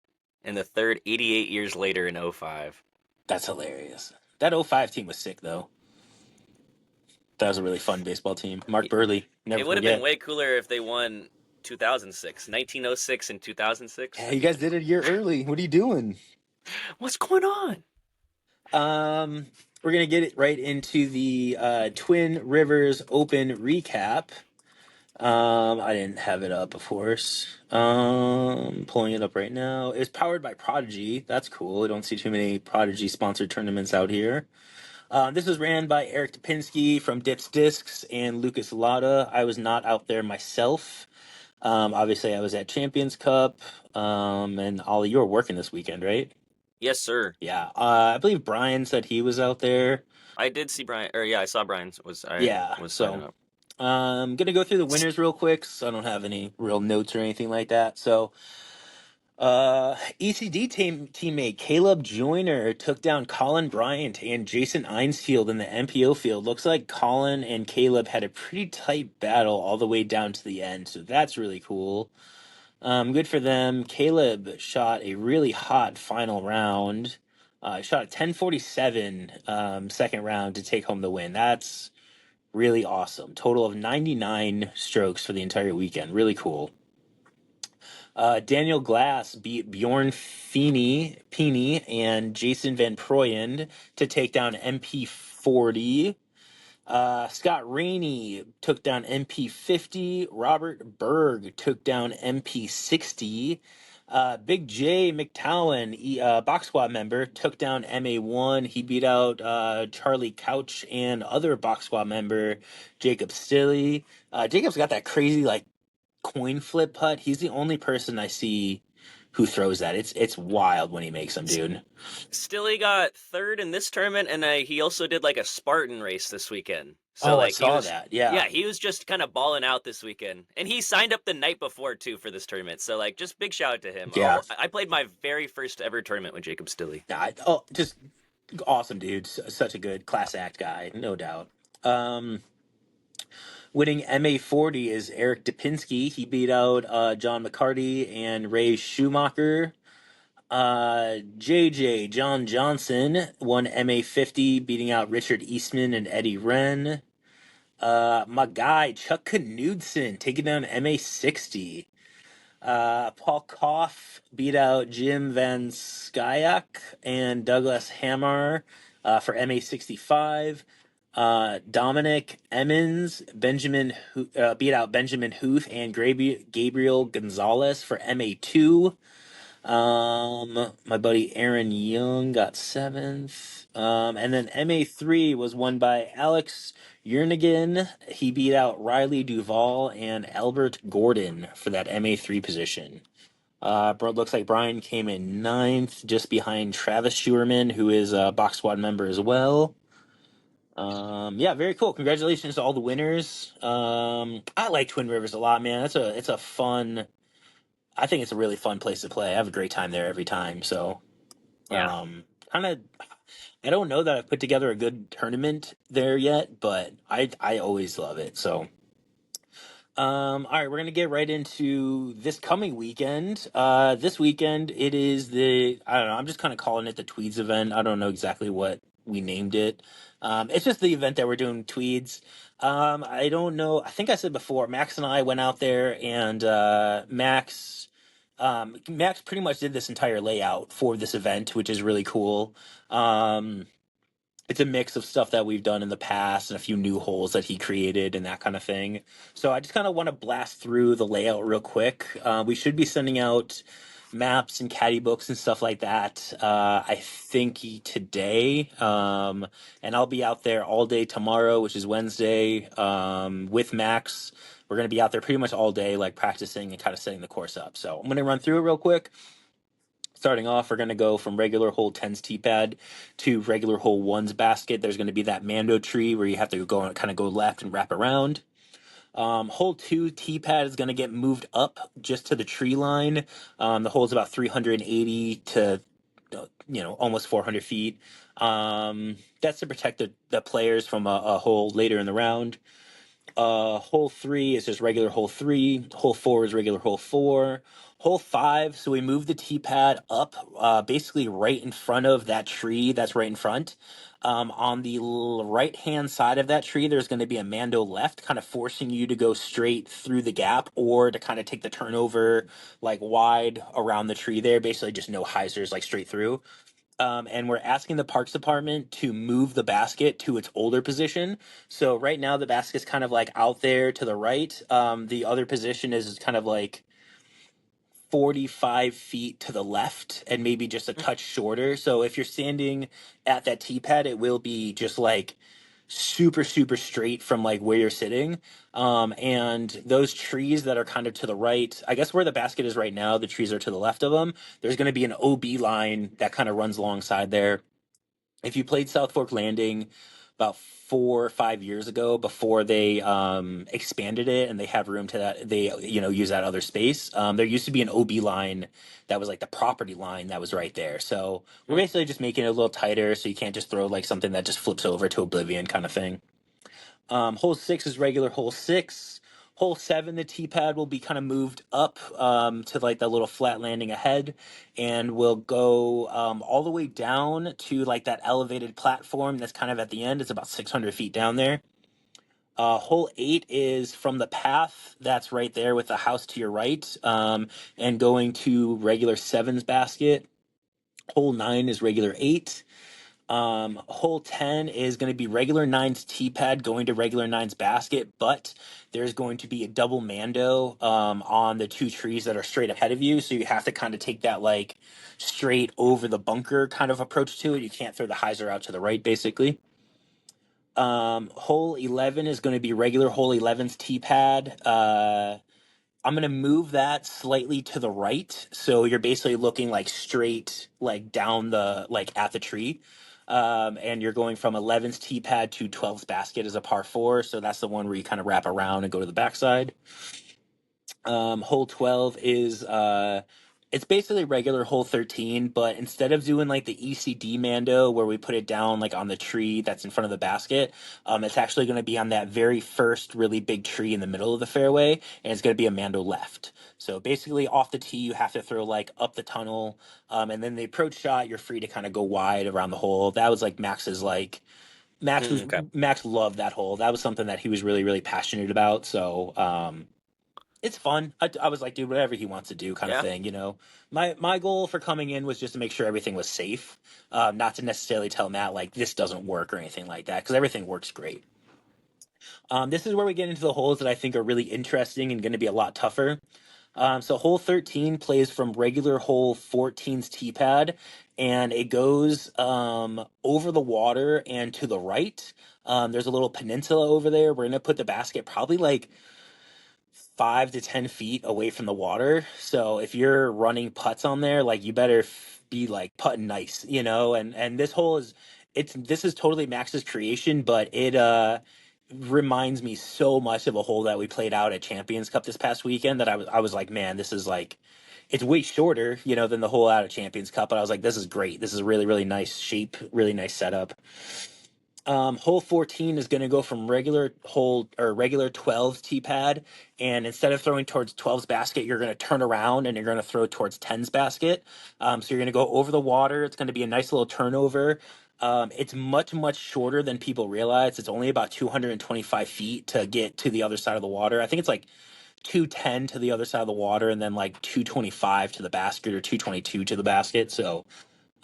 and the third 88 years later in '05. That's hilarious. That '05 team was sick though. That was a really fun baseball team. Mark Burley, never It would have been forget. way cooler if they won 2006, 1906 and 2006. Yeah, That'd you be guys did it a year early. What are you doing? What's going on? Um, we're gonna get it right into the Twin Rivers Open recap. I didn't have it up, of course. Pulling it up right now. It's powered by Prodigy. That's cool. I don't see too many Prodigy sponsored tournaments out here. This was ran by Eric Topinski from Dips Discs and Lucas Latta. I was not out there myself. Obviously, I was at Champions Cup. And Ollie, you were working this weekend, right? Yes, sir. Yeah. I believe Brian said he was out there. I did see Brian, or yeah, I saw Brian's. I Yeah. was signing So, up. I'm gonna go through the winners real quick. So I don't have any real notes or anything like that. So, ECD teammate Caleb Joyner took down Colin Bryant and Jason Einsfield in the MPO field. Looks like Colin and Caleb had a pretty tight battle all the way down to the end, so that's really cool. Good for them. Caleb shot a really hot final round. Shot a 10:47 second round to take home the win. That's really awesome. Total of 99 strokes for the entire weekend. Really cool. Daniel Glass beat Bjorn Peeny and Jason Van Proyen to take down MP40. Scott Rainey took down MP50. Robert Berg took down MP60. Big J McTowan, Box Squad member, took down MA1. He beat out Charlie Couch and other Box Squad member Jacob Stilley. Jacob's got that crazy like coin flip putt. He's the only person I see who throws that. It's wild when he makes them, dude. Stilly got third in this tournament, and he also did like a Spartan race this weekend. So Oh, I like he saw was, that. Yeah. yeah, he was just kind of balling out this weekend, and he signed up the night before too for this tournament. So like, just big shout out to him. Yeah. I played my very first ever tournament with Jacob Stilly. Just awesome, dude. Such a good class act guy, no doubt. Um, Winning MA40 is Eric Dupinski. He beat out John McCarty and Ray Schumacher. JJ John Johnson won MA50, beating out Richard Eastman and Eddie Wren. My guy Chuck Knudsen taking down MA60. Paul Koff beat out Jim Van Skyak and Douglas Hamar for MA65. Dominic Emmons beat out Benjamin Huth and Gabriel Gonzalez for MA2. My buddy Aaron Young got seventh. And then MA3 was won by Alex Jernigan. He beat out Riley Duvall and Albert Gordon for that MA3 position. Bro, looks like Brian came in ninth, just behind Travis Schuerman, who is a Box Squad member as well. Yeah, very cool. Congratulations to all the winners. I like Twin Rivers a lot, man. It's a fun. I think it's a really fun place to play. I have a great time there every time. So, Yeah. kind of. I don't know that I've put together a good tournament there yet, but I always love it. So, all right, we're gonna get right into this coming weekend. This weekend it is I don't know. I'm just kind of calling it the Tweeds event. I don't know exactly what we named it. It's just the event that we're doing Tweeds. I don't know. I think I said before, Max and I went out there, and Max pretty much did this entire layout for this event, which is really cool. Um, it's a mix of stuff that we've done in the past and a few new holes that he created and that kind of thing. So I just kind of want to blast through the layout real quick. We should be sending out maps and caddy books and stuff like that. I think today, and I'll be out there all day tomorrow, which is Wednesday, with Max. We're going to be out there pretty much all day, like practicing and kind of setting the course up. So I'm going to run through it real quick. Starting off, we're going to go from regular hole 10's tee pad to regular hole 1's basket. There's going to be that Mando tree where you have to go and kind of go left and wrap around. Hole 2 tee pad is going to get moved up just to the tree line. The hole is about 380 to almost 400 feet. That's to protect the players from a hole later in the round. Hole 3 is just regular hole 3. Hole 4 is regular hole 4. Hole 5, so we move the tee pad up, basically right in front of that tree that's right in front. On the right hand side of that tree, there's going to be a Mando left, kind of forcing you to go straight through the gap or to kind of take the turnover like wide around the tree there. Basically, just no hyzers, like straight through. And we're asking the parks department to move the basket to its older position. So right now the basket's kind of like out there to the right. The other position is kind of like 45 feet to the left and maybe just a touch shorter. So if you're standing at that tee pad, it will be just like super, super straight from like where you're sitting. And those trees that are kind of to the right, I guess where the basket is right now, the trees are to the left of them. There's going to be an OB line that kind of runs alongside there. If you played South Fork Landing about 4 or 5 years ago, before they expanded it and they have room to that, they use that other space. There used to be an OB line that was like the property line that was right there. So we're basically just making it a little tighter, so you can't just throw like something that just flips over to oblivion kind of thing. Hole 6 is regular hole 6. Hole 7, the tee pad will be kind of moved up to like the little flat landing ahead, and we'll go all the way down to like that elevated platform that's kind of at the end. It's about 600 feet down there. Hole 8 is from the path that's right there with the house to your right, and going to regular 7's basket. Hole 9 is regular 8. Hole 10 is going to be regular 9's tee pad going to regular 9's basket, but there's going to be a double Mando on the two trees that are straight ahead of you. So you have to kind of take that like straight over the bunker kind of approach to it. You can't throw the hyzer out to the right, basically. Hole 11 is going to be regular hole 11's tee pad. I'm going to move that slightly to the right. So you're basically looking like straight, like down like at the tree. And you're going from 11's tee pad to 12's basket as a par 4. So that's the one where you kind of wrap around and go to the backside. Hole 12 is it's basically regular hole 13, but instead of doing like the ECD Mando where we put it down like on the tree that's in front of the basket, it's actually going to be on that very first really big tree in the middle of the fairway, and it's going to be a Mando left. So basically off the tee you have to throw like up the tunnel, and then the approach shot you're free to kind of go wide around the hole. That was like Max's like Okay. Max loved that hole. That was something that he was really really passionate about. So it's fun. I was like, dude, whatever he wants to do, kind of Yeah. thing. My goal for coming in was just to make sure everything was safe, not to necessarily tell Matt like this doesn't work or anything like that, because everything works great. This is where we get into the holes that I think are really interesting and going to be a lot tougher. So hole 13 plays from regular hole 14's tee pad, and it goes over the water and to the right. There's a little peninsula over there. We're gonna put the basket probably like 5 to 10 feet away from the water. So if you're running putts on there, like you better be like putting nice, you know. And this hole is this is totally Max's creation, but it reminds me so much of a hole that we played out at Champions Cup this past weekend that I was like, man, this is like it's way shorter, you know, than the hole out of Champions Cup. But I was like, this is great. This is really, really nice shape, really nice setup. Hole 14 is going to go from regular hole or regular 12's tee pad, and instead of throwing towards 12's basket, you're going to turn around and you're going to throw towards 10's basket. So you're going to go over the water. It's going to be a nice little turnover. It's much, much shorter than people realize. It's only about 225 feet to get to the other side of the water. I think it's like 210 to the other side of the water, and then like 225 to the basket or 222 to the basket. So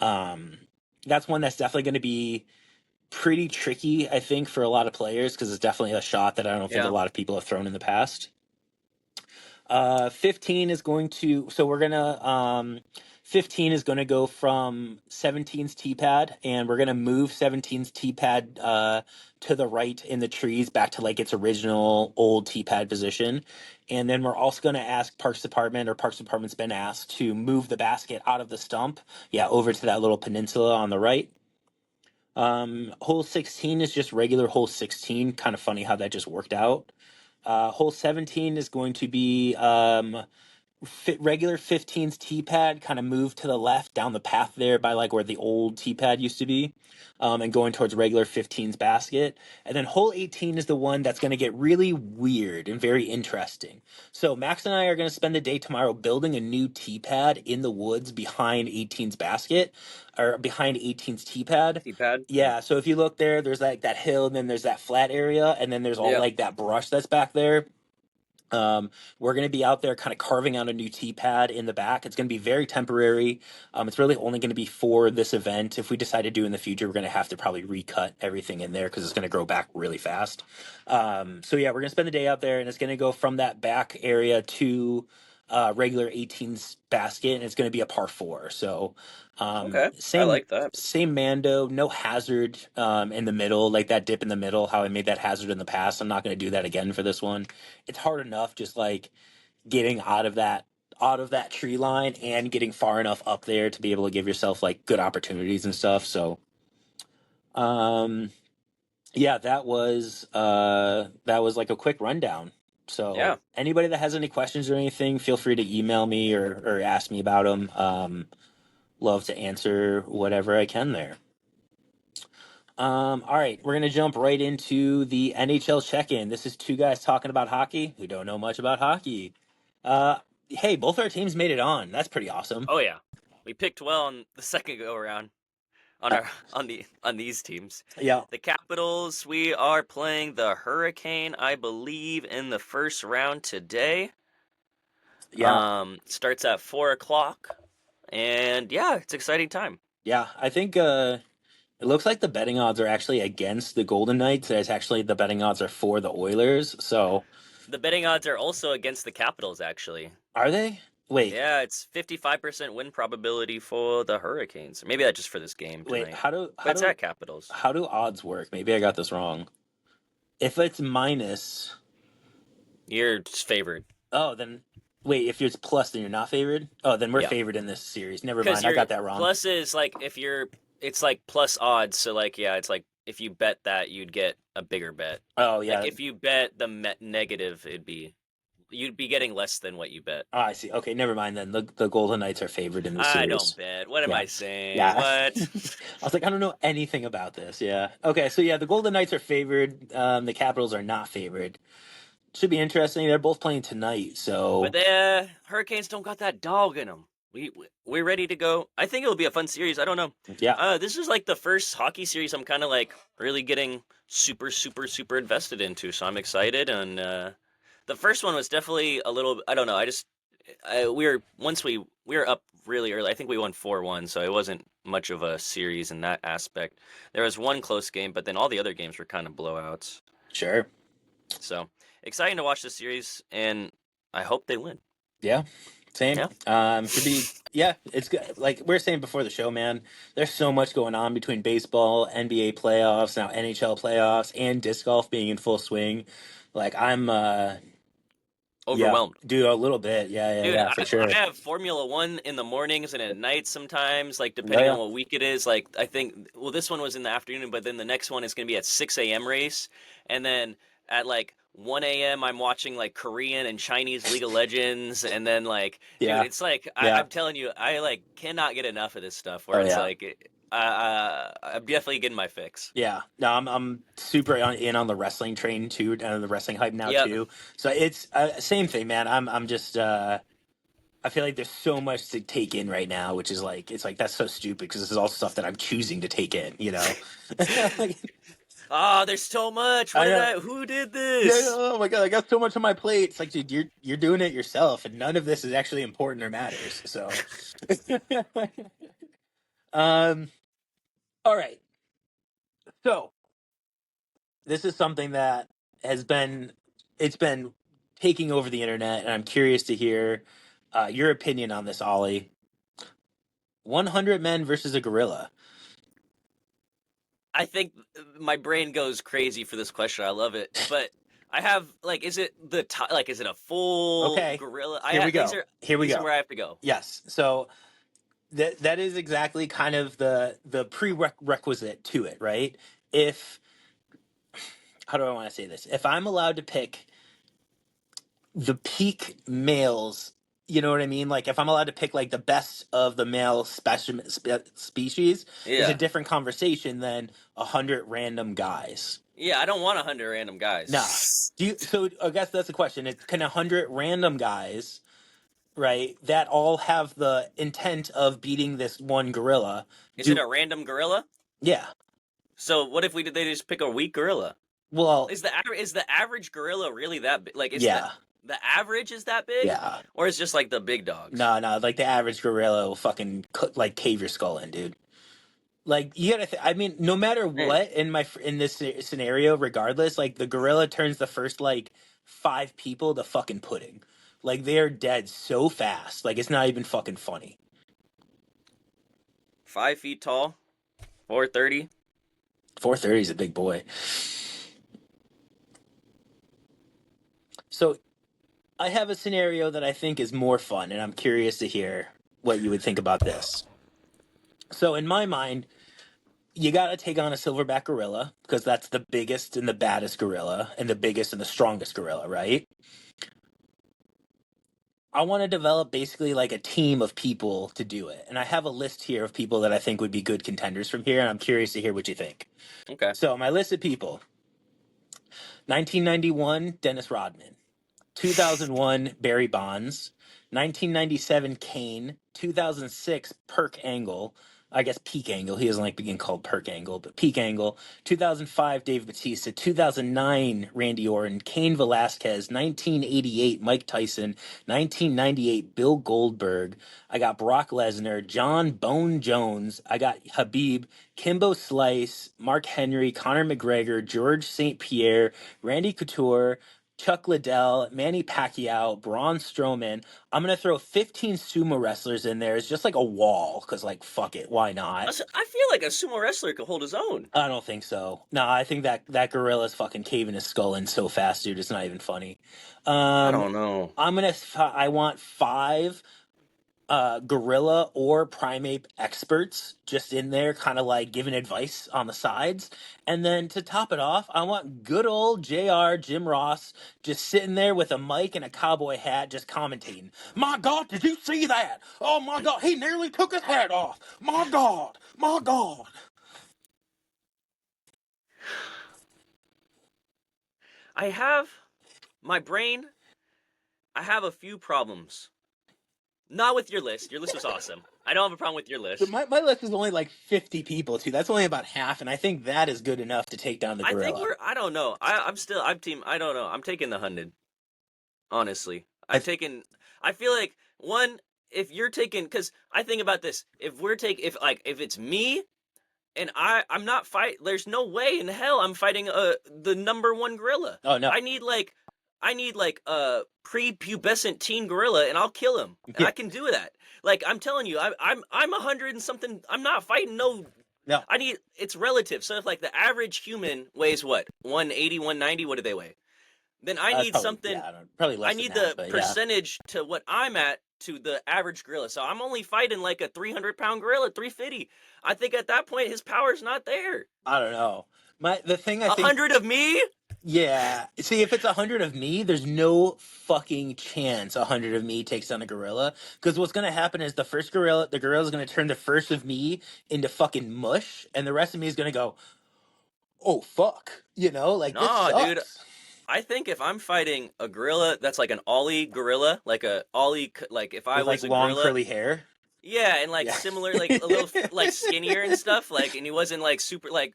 um, that's one that's definitely going to be pretty tricky, I think, for a lot of players because it's definitely a shot that I don't think a Yeah. lot of people have thrown in the past. 15 is going to, so we're gonna, 15 is going to go from 17's tee pad, and we're going to move 17's tee pad to the right in the trees back to like its original old tee pad position. And then we're also going to ask Parks Department, or Parks Department's been asked to move the basket out of the stump, yeah, over to that little peninsula on the right. Hole 16 is just regular hole 16. Kind of funny how that just worked out. Hole 17 is going to be regular 15's tee pad, kind of move to the left down the path there by like where the old tee pad used to be, and going towards regular 15's basket. And then hole 18 is the one that's going to get really weird and very interesting. So Max and I are going to spend the day tomorrow building a new tee pad in the woods behind 18's basket, or behind 18's tee pad. T-pad. Yeah, so if you look there, there's like that hill, and then there's that flat area, and then there's all Yeah. like that brush that's back there. We're going to be out there kind of carving out a new tee pad in the back. It's going to be very temporary. It's really only going to be for this event. If we decide to do in the future, we're going to have to probably recut everything in there because it's going to grow back really fast. So yeah, we're going to spend the day out there, and it's going to go from that back area to regular 18's basket, and it's going to be a par four. So Okay. I same like that. same Mando, no hazard in the middle, like that dip in the middle, how I made that hazard in the past. I'm not going to do that again for this one. It's hard enough just like getting out of that tree line and getting far enough up there to be able to give yourself like good opportunities and stuff. So um yeah, that was like a quick rundown. Yeah. So anybody that has any questions or anything, feel free to email me or ask me about them. Love to answer whatever I can there. All right, we're gonna jump right into the NHL check-in. This is two guys talking about hockey who don't know much about hockey. Uh, hey, both our teams made it on. That's pretty awesome. Oh yeah. We picked well on the second go around on Uh, our on these teams. yeah, The Capitals, we are playing the Hurricane, I believe, in the first round today. yeah, Starts at 4 o'clock. And yeah, it's an exciting time. yeah. I think it looks like the betting odds are actually against the Golden Knights. It's actually the betting odds are for the Oilers. So The betting odds are also against the Capitals, actually. are they? Wait, Yeah, it's 55% win probability for the Hurricanes. Maybe that's just for this game wait. tonight. How do But how it's do at Capitals. how do odds work? Maybe I got this wrong. If it's minus, You're just favored. oh, then wait. If it's plus, then you're not favored. Oh, then we're Yeah. favored in this series. Never Because mind. I your got that wrong. plus is like if you're, it's like plus odds. So like, yeah, it's like if you bet that, you'd get a bigger bet. Oh Like yeah. if you bet the negative, you'd be getting less than what you bet. Oh, I see. Okay, never mind then. The Golden Knights are favored in the I don't series. bet. What am Yeah. I saying? Yeah. What? I was like, I don't know anything about this. Yeah. Okay, so yeah, the Golden Knights are favored. The Capitals are not favored. Should be interesting. They're both playing tonight, But so the Hurricanes don't got that dog in them. We're ready to go. I think it'll be a fun series. I don't know. yeah, This is like the first hockey series I'm kind of like really getting super super super invested into. So I'm excited. And the first one was definitely a little. I don't know. We were once we were up really early. I think we won 4-1, so it wasn't much of a series in that aspect. There was one close game, but then all the other games were kind of blowouts. sure. So exciting to watch the series, and I hope they win. Yeah, same. Yeah. Should be. Yeah, it's good. Like we are saying before the show, man. There's so much going on between baseball, NBA playoffs, now NHL playoffs, and disc golf being in full swing. Like I'm, yeah, Overwhelmed. do a little bit. Yeah, yeah, Dude, yeah, for sure. I have Formula One in the mornings and at night sometimes, like Oh depending on yeah, what week it is. Like I think, well, this one was in the afternoon, but then the next one is gonna be at 6 a.m. race, and then at like 1 a.m. I'm watching like Korean and Chinese League of Legends, and then like, dude, yeah, it's like yeah. I'm telling you, I like cannot get enough of this stuff. Where Oh it's yeah. like, I'm definitely getting my fix. Yeah, no, I'm super in on the wrestling train too, and the wrestling hype now Yep. too. So it's same thing, man. I'm just I feel like there's so much to take in right now, which is like it's like that's so stupid because this is all stuff that I'm choosing to take in. You know, like, Ah, there's so much. What I did know. I? Who did Yeah, this? oh my god, I got so much on my plate. It's like, dude, you're doing it yourself, and none of this is actually important or matters. So, um, all right. So this is something that has been it's been taking over the internet, and I'm curious to hear your opinion on this, Ollie. 100 men versus a gorilla. I think my brain goes crazy for this question. I love it, but I have like, is it like, is it a full Okay, gorilla? here we These go. are Here we these are go. where I have to go. Yes. So that is exactly kind of the prerequisite to it, right? If how do I want to say this? If I'm allowed to pick the peak males, you know what I mean? Like if I'm allowed to pick like the best of the male species, is a Yeah, different conversation than 100 random guys. yeah. I don't want 100 random Nah. guys. Do you? So I guess that's the question. It's can 100 random guys, right? That all have the intent of beating this one gorilla. Is it Do a random gorilla? yeah. So what if they just pick a weak gorilla? Well, Is the average gorilla really that big? Like, is yeah, the average is that big, yeah. or is just like the big dogs? No, no. Like the average gorilla will fucking like cave your skull in, dude. Like you gotta. I mean, no matter Man, what in this scenario, regardless, like the gorilla turns the first like 5 people to fucking pudding. Like they are dead so fast. Like it's not even fucking funny. 5 feet tall, 430. 430 is a big boy. So I have a scenario that I think is more fun, and I'm curious to hear what you would think about this. So in my mind, you got to take on a silverback gorilla because that's the biggest and the baddest gorilla and the biggest and the strongest gorilla, right? I want to develop basically like a team of people to do it. And I have a list here of people that I think would be good contenders from here, and I'm curious to hear what you think. Okay. So, my list of people: 1991, Dennis Rodman; 2001, Barry Bonds; 1997, Kane; 2006, Perk Angle. I guess Peak Angle. He doesn't like being called Perk Angle, but Peak Angle. 2005, Dave Batista. 2009, Randy Orton. Kane Velasquez. 1988, Mike Tyson. 1998, Bill Goldberg. I got Brock Lesnar. John Bone Jones. I got Habib. Kimbo Slice. Mark Henry. Conor McGregor. George St. Pierre. Randy Couture. Chuck Liddell, Manny Pacquiao, Braun Strowman. I'm gonna throw 15 sumo wrestlers in there. It's just like a wall, cause like fuck it, why not? I feel like a sumo wrestler could hold his own. I don't think so. No, I think that gorilla's fucking caving his skull in so fast, dude. It's not even funny. I Um, don't know. I want 5 gorilla or primate experts just in there, kind of like giving advice on the sides. And then to top it off, I want good old JR Jim Ross just sitting there with a mic and a cowboy hat just commentating. My God, did you see that? Oh my God, he nearly took his hat off. My God, my God. I have my brain. I have a few problems. Not with your list. Your list was awesome. I don't have a problem with your So list. my list is only like 50 people too. That's only about half, and I think that is good enough to take down the I think gorilla. we're. I don't know. I'm still. I'm team. I don't know. I'm taking the 100. Honestly, I I'm taking. I feel like one. If you're taking, because I think about this. If we're taking, if it's me and I'm not fight. There's no way in hell I'm fighting the number one gorilla. oh no. I need like I need like a prepubescent teen gorilla, and I'll kill him, and Yeah. I can do that. Like I'm telling you, I'm 100 and something. I'm not fighting no. No, I need it's relative. So if like the average human weighs what 180, 190, what do they weigh? Then I that's need probably, something. I don't probably I less than need that, the but yeah. percentage to what I'm at to the average gorilla. So I'm only fighting like a 300-pound gorilla, 350. I think at that point his power's not there. I don't know. The thing I A think, hundred of me? yeah. See, if it's 100 of me, there's no fucking chance 100 of me takes down a gorilla. Because what's gonna happen is the gorilla's gonna turn the first of me into fucking mush, and the rest of me is gonna go, oh fuck, like this Nah, dude. sucks. I think if I'm fighting a gorilla that's like an ollie gorilla, like a ollie, like if I With like was a long gorilla, curly hair. yeah, and like Yeah. similar, like a little like skinnier and stuff, like, and he wasn't like super, like,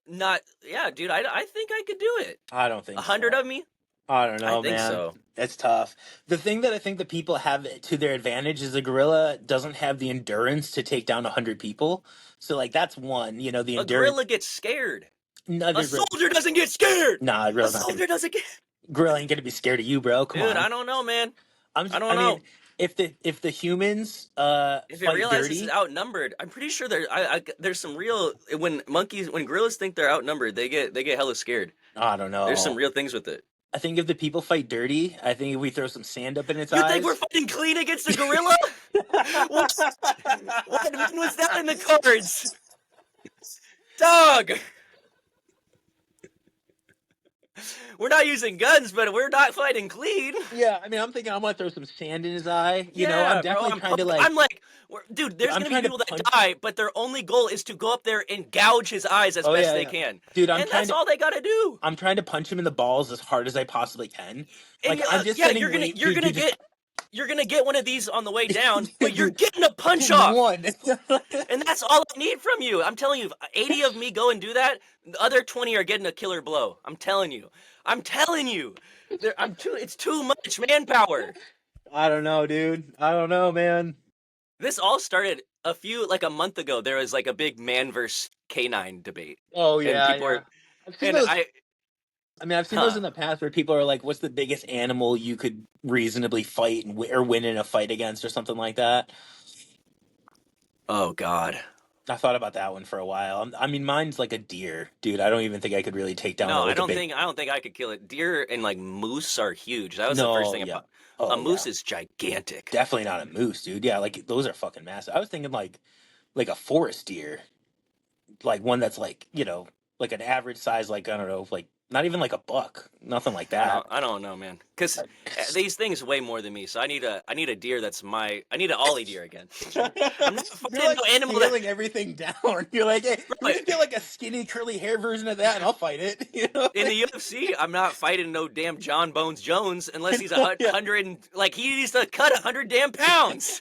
not, yeah, dude, I think I could do it. I don't A think hundred so. of me? I don't I know, think man. so. It's tough. The thing that I think that people have to their advantage is a gorilla doesn't have the endurance to take down 100 people. So, like, that's one. The A endurance. gorilla gets scared. A Another gorilla. soldier doesn't get scared. Nah, A gorilla's not gonna. soldier doesn't get. Gorilla ain't gonna be scared of you, bro. Come Dude, on. I don't know, man. I I don't mean, know. if the humans If it fight realizes it's dirty, outnumbered, I'm pretty sure there's some real, when gorillas think they're outnumbered, they get hella scared. I don't There's some know. real things with it. I think if the people fight dirty, I think if we throw some sand up in its You think we're eyes. fighting clean against a gorilla? What? When was that in the cards? Dog! We're not using guns, but we're not fighting clean. Yeah, I mean, I'm thinking I'm gonna throw some sand in his eye. I'm Yeah, bro. definitely trying to I'm like, dude. There's I'm gonna be trying to people that punch. die, but their only goal is to go up there and gouge his eyes as Oh best yeah, they yeah. can, Dude, and that's all they gotta do. I'm trying to punch him in the balls as hard as I possibly can. And Like I'm just yeah, sending weight, dude. Just you're gonna get one of these on the way down, but you're getting a punch getting off. one. And that's all I need from you. I'm telling you, if 80 of me go and do that, the other 20 are getting a killer blow. I'm telling you. I'm telling you. It's too much manpower. I don't know, dude. I don't know, man. This all started like a month ago. There was like a big man versus canine debate. Oh And yeah, people yeah. are, I've seen and those. I mean, I've seen those huh. in the past where people are like, "What's the biggest animal you could reasonably fight and or win in a fight against, or something like that?" Oh God. I thought about that one for a while. I mean, mine's like a deer, dude. I don't even think I could really take down No, like a big. I don't think I could kill it. Deer and like moose are huge. That was the first No, thing yeah. a Oh yeah. moose is gigantic. Definitely not a moose, dude. Yeah, like those are fucking massive. I was thinking like a forest deer, like one that's like like an average size, like I don't know, like not even like a buck, nothing like that. I don't know, man. Because these things weigh more than me. So I need a deer I need an ollie deer again. I'm not You're fighting like no animal that. scaling everything down. You're like, hey, let me Bro, just get like a skinny curly hair version of that, and I'll fight it. in the UFC, I'm not fighting no damn John Bones Jones unless he's a Yeah. hundred and like he needs to cut 100 damn pounds.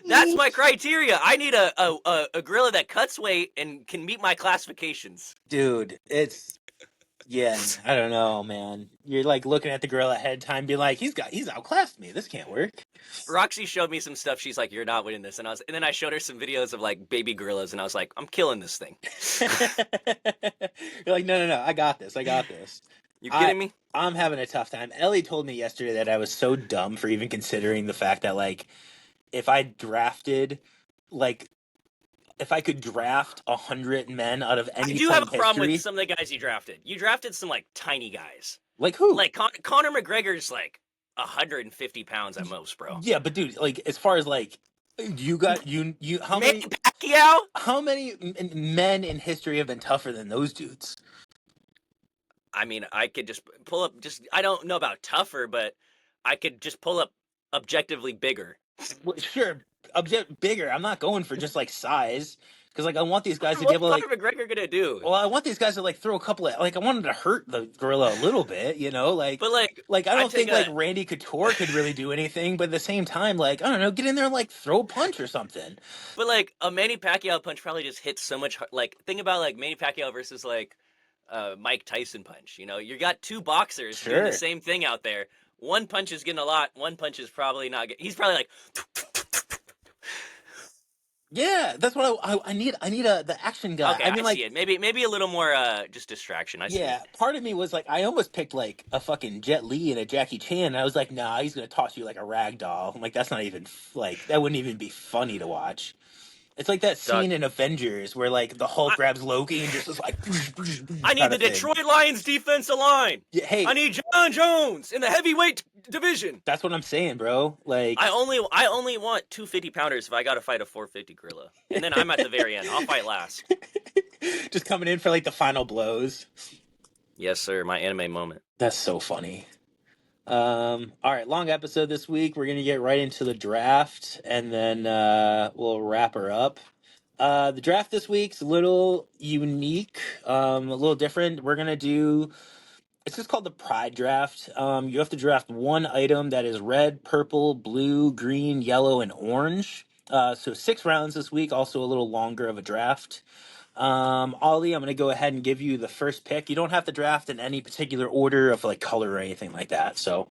That's my criteria. I need a gorilla that cuts weight and can meet my classifications. Dude, it's yeah. I don't know, man. You're like looking at the gorilla ahead of time, being like, he's outclassed me. This can't work. Roxy showed me some stuff. She's like, "You're not winning this," and then I showed her some videos of like baby gorillas, and I was like, "I'm killing this thing." You're like, no, I got this. I got this. You kidding me? I'm having a tough time. Ellie told me yesterday that I was so dumb for even considering the fact that like if I drafted like if I could draft 100 men out of I any do point have a in problem history, with some of the guys you drafted. You drafted some like tiny guys. like who? Like Conor McGregor's like 150 pounds at most, bro. Yeah, but dude, like as far as like you got you how Manny many Pacquiao? men in history have been tougher than those dudes? I mean, I could just pull up. I don't know about tougher, but I could just pull up objectively bigger. Well, sure, bigger. I'm not going for just like size because like I want these guys to be What's able to like. Conor McGregor gonna do? Well, I want these guys to like throw a couple of like I wanted to hurt the gorilla a little bit, like But like, like I I don't take think like Randy Couture could really do anything, but at the same time, like I don't know, get in there and like throw a punch or something. but like a Manny Pacquiao punch probably just hits so much. Like, think about like Manny Pacquiao versus like Mike Tyson punch. You got two boxers doing the Sure. same thing out there. One punch is getting a lot. One punch is probably not. He's probably like, Yeah, that's what I need. I need the action guy. Okay, I I mean, see like, it. Maybe a little more just distraction. I see. yeah, part of me was like, I almost picked like a fucking Jet Li and a Jackie Chan. And I was like, nah, he's gonna toss you like a rag doll. I'm like, that's not even like that wouldn't even be funny to watch. It's like that Dog. scene in Avengers where like the Hulk I, grabs Loki and just is like I need kind the of thing. Detroit Lions defensive line. Yeah, I hey, need John Jones in the heavyweight division. that's what I'm saying, bro. Like, I only want 250 pounders if I got to fight a 450 gorilla, and then I'm at the very end. I'll fight last. just coming in for like the final blows. Yes, sir. My anime moment. That's so funny. All right, long episode this week. We're gonna get right into the draft, and then we'll wrap her up. The draft this week's a little unique, a little different. We're gonna do. It's just called the Pride Draft. You have to draft one item that is red, purple, blue, green, yellow, and orange. So 6 rounds this week. Also a little longer of a draft. Ollie, I'm gonna go ahead and give you the first pick. You don't have to draft in any particular order of like color or anything like that. So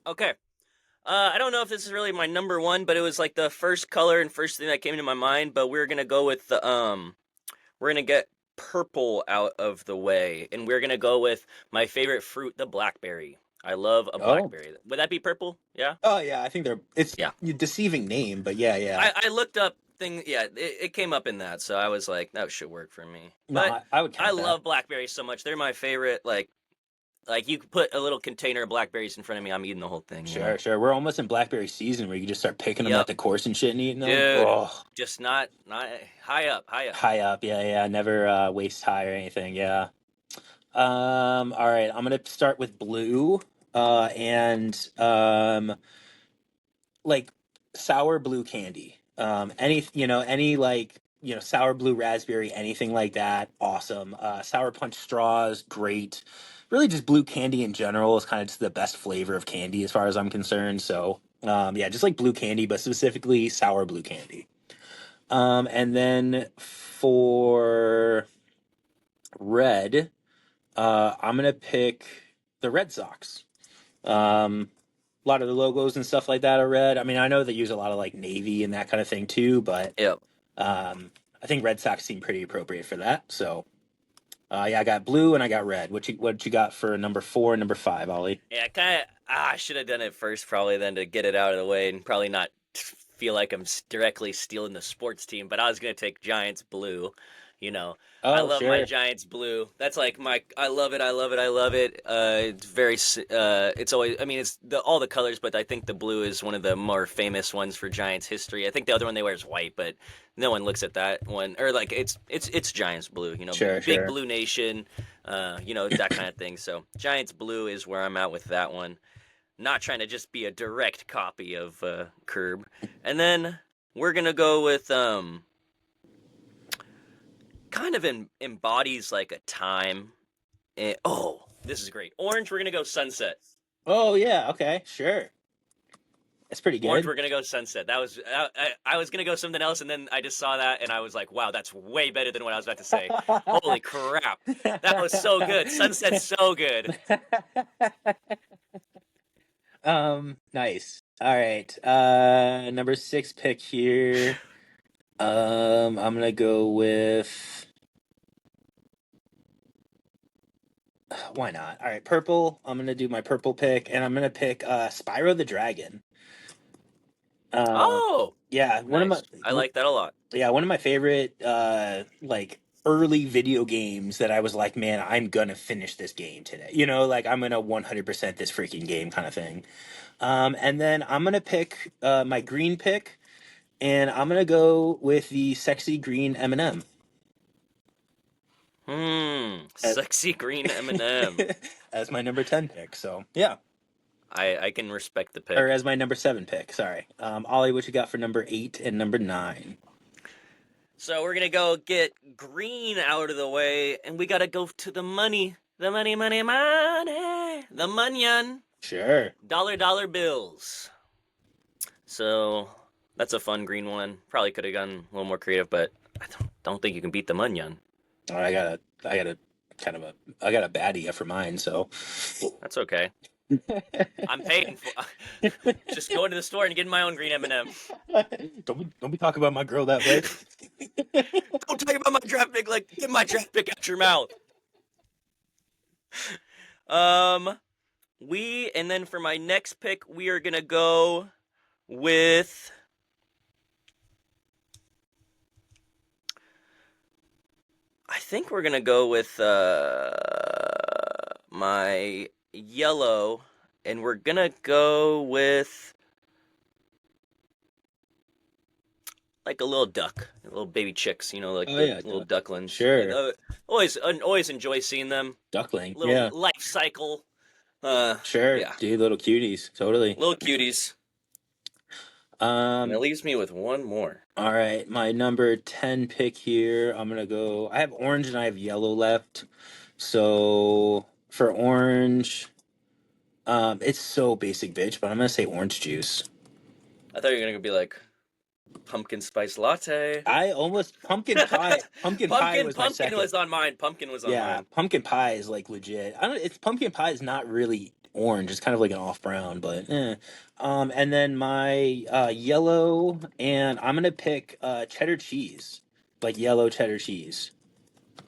Okay. I don't know if this is really my number one, but it was like the first color and first thing that came to my mind. But we're gonna go with the we're gonna get purple out of the way, and we're gonna go with my favorite fruit, the blackberry. I love a oh, blackberry. Would that be purple? Yeah. oh yeah, I think they're it's Yeah. a deceiving name, but yeah, yeah. I looked up thing. Yeah, it came up in that, so I was like, that should work for me. No, But I would I count that. love blackberries so much. They're my favorite. Like you could put a little container of blackberries in front of me, I'm eating the whole thing. You know? Sure, sure. We're almost in blackberry season where you can just start picking them at Yep, the course and shit and eating them. dude. Oh, Just not high up, high up. high up, yeah, yeah. Never waist high or anything. Yeah. All right. I'm gonna start with blue. And like sour blue candy. Any any like sour blue raspberry, anything like that. Awesome. Sour punch straws, great. Really, just blue candy in general is kind of just the best flavor of candy as far as I'm concerned. So, yeah, just like blue candy, but specifically sour blue candy. And then for red, I'm gonna pick the Red Sox. A lot of the logos and stuff like that are red. I mean, I know they use a lot of like navy and that kind of thing too, but Yep. I think Red Sox seem pretty appropriate for that. So, yeah, I got blue and I got red. What you got for number 4 and number 5, Ollie? Yeah, kind of. I should have done it first, probably, then to get it out of the way, and probably not feel like I'm directly stealing the sports team. But I was gonna take Giants blue. You know, I Oh, love my sure, Giants blue. That's like my. I love it. I love it. I love it. It's very. It's always. I mean, it's all the colors, but I think the blue is one of the more famous ones for Giants history. I think the other one they wear is white, but no one looks at that one, or like it's Giants blue. You know, sure, big sure. blue nation. You know, that kind of thing. So Giants blue is where I'm at with that one. Not trying to just be a direct copy of Curb. And then we're gonna go with kind of embodies like a time. Oh, this is great. Orange, we're gonna go sunset. Oh, yeah, okay, sure. That's pretty Orange, good. we're gonna go sunset. That was I was gonna go something else, and then I just saw that, and I was like, wow, that's way better than what I was about to say. Holy crap, that was so good. Sunset's so good. Nice. All right. Number 6 pick here. I'm gonna go with why not? All right, purple. I'm gonna do my purple pick, and I'm gonna pick Spyro the Dragon. Uh, Oh, yeah, nice. I like that a lot. one of my favorite like early video games that I was like, man, I'm gonna finish this game today. Like I'm gonna 100% this freaking game kind of thing. And then I'm gonna pick my green pick, and I'm gonna go with the sexy green M&M. As, Sexy green M&M. as my number 10 pick. So yeah, I can respect the or pick. as my number 7 pick. Sorry, Ollie, what you got for number 8 and number 9? So we're gonna go get green out of the way, and we gotta go to the money. The money, money, money. The munyon. Sure. Dollar bills. So that's a fun green one. Probably could have gone a little more creative, but I don't think you can beat the munyon. I got a kind of I got a baddie for mine. So That's okay. I'm paying for. Just going to the store and getting my own green M&M. Don't be talking about my girl that way. Don't talk about my draft pick. Like, get my draft pick out your mouth. Um, and then for my next pick, we are gonna go with. I think we're gonna go with my yellow, and we're gonna go with like a little duck, little baby chicks, like Oh the yeah, little duck. ducklings. Sure. Always enjoy seeing them. Duckling. Little Yeah. life cycle. Sure. Yeah, Dude, little cuties. Totally. little cuties. And it Um, leaves me with one more. all right, my number 10 pick here. I'm gonna go. I have orange and I have yellow left. So for orange, it's so basic bitch, but I'm gonna say orange juice. I thought you were gonna be like pumpkin spice latte. I almost pumpkin pie. Pumpkin pie was my Pumpkin second. was on mine. Pumpkin was on Yeah, mine. pumpkin pie is like legit. I don't. It's pumpkin pie is not really orange. It's kind of like an off brown, but eh. And then my yellow, and I'm gonna pick cheddar cheese, like yellow cheddar cheese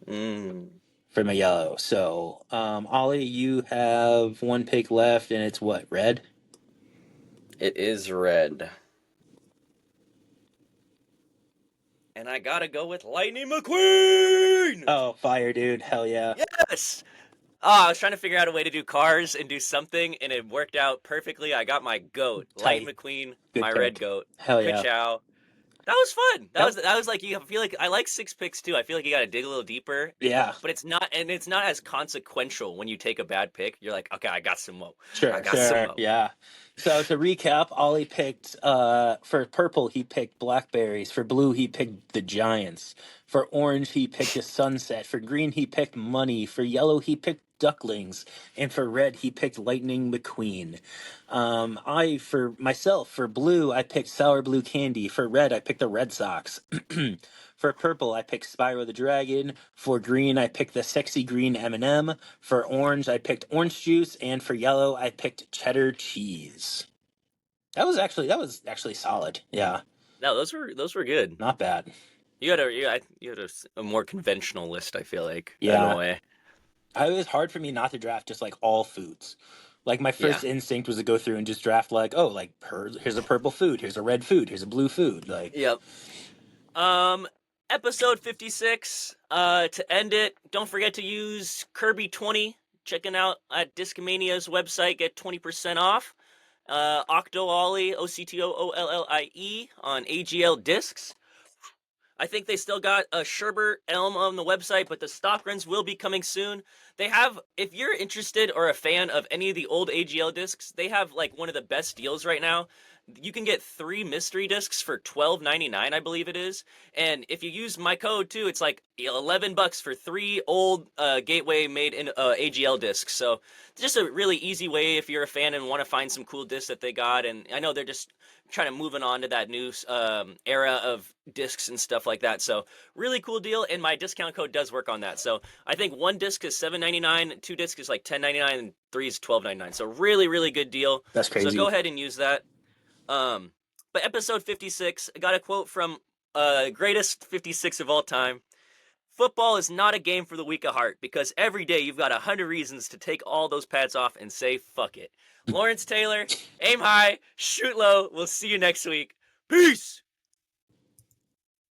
Mm, for my yellow. So, Ollie, you have one pick left, and it's what, red? it is red. And I gotta go with Lightning McQueen! Oh, fire, dude! Hell yeah! Yes! I was trying to figure out a way to do cars and do something, and it worked out perfectly. I got my goat, Lightning Tight, McQueen, good my red pick. goat. Hell yeah! Ka-chow. That was fun. That That, was like I feel like I like 6 picks too. I feel like you got to dig a little deeper, yeah, but it's not as consequential when you take a bad pick. You're like, okay, I got some mo. I sure, got some sure, mo. yeah. So to recap, Ollie picked for purple he picked blackberries. For blue he picked the Giants. For orange he picked a sunset. For green he picked money. For yellow he picked ducklings. And for red he picked Lightning McQueen. I for myself for blue I picked sour blue candy. For red I picked the Red Sox. For purple I picked Spyro the Dragon. For green I picked the sexy green M&M. For orange I picked orange juice, and for yellow I picked cheddar cheese. That was actually solid. Yeah, No, those were good. not bad. You had a more conventional list. I feel like in a Yeah, way. it was hard for me not to draft just like all foods. Like my Yeah. first instinct was to go through and just draft like, oh, like here's a purple food, here's a red food, here's a blue food. Like, Yep. Um, Episode 56. To end it, don't forget to use Kirby20. Checking out at Discmania's website, get 20% off. Octoollie, OCTOOLLIE on AGL discs. I think they still got a Sherbert Elm on the website, but the stock runs will be coming soon. They have, if you're interested or a fan of any of the old AGL discs, they have like one of the best deals right now. You can get 3 mystery discs for $12.99, I believe it is. And if you use my code too, it's like $11 for 3 old Gateway made in AGL discs. So just a really easy way if you're a fan and want to find some cool discs that they got. And I know they're just trying to moving on to that new era of discs and stuff like that. So really cool deal, and my discount code does work on that. So I think 1 disc is $7.99, 2 discs is like $10.99, and 3 is $12.99. So really good deal. that's So crazy. go ahead and use that. But episode 56, I got a quote from greatest 56 of all time. Football is not a game for the weak of heart because every day you've got 100 reasons to take all those pads off and say fuck it. Lawrence Taylor, aim high, shoot low. We'll see you next week. Peace.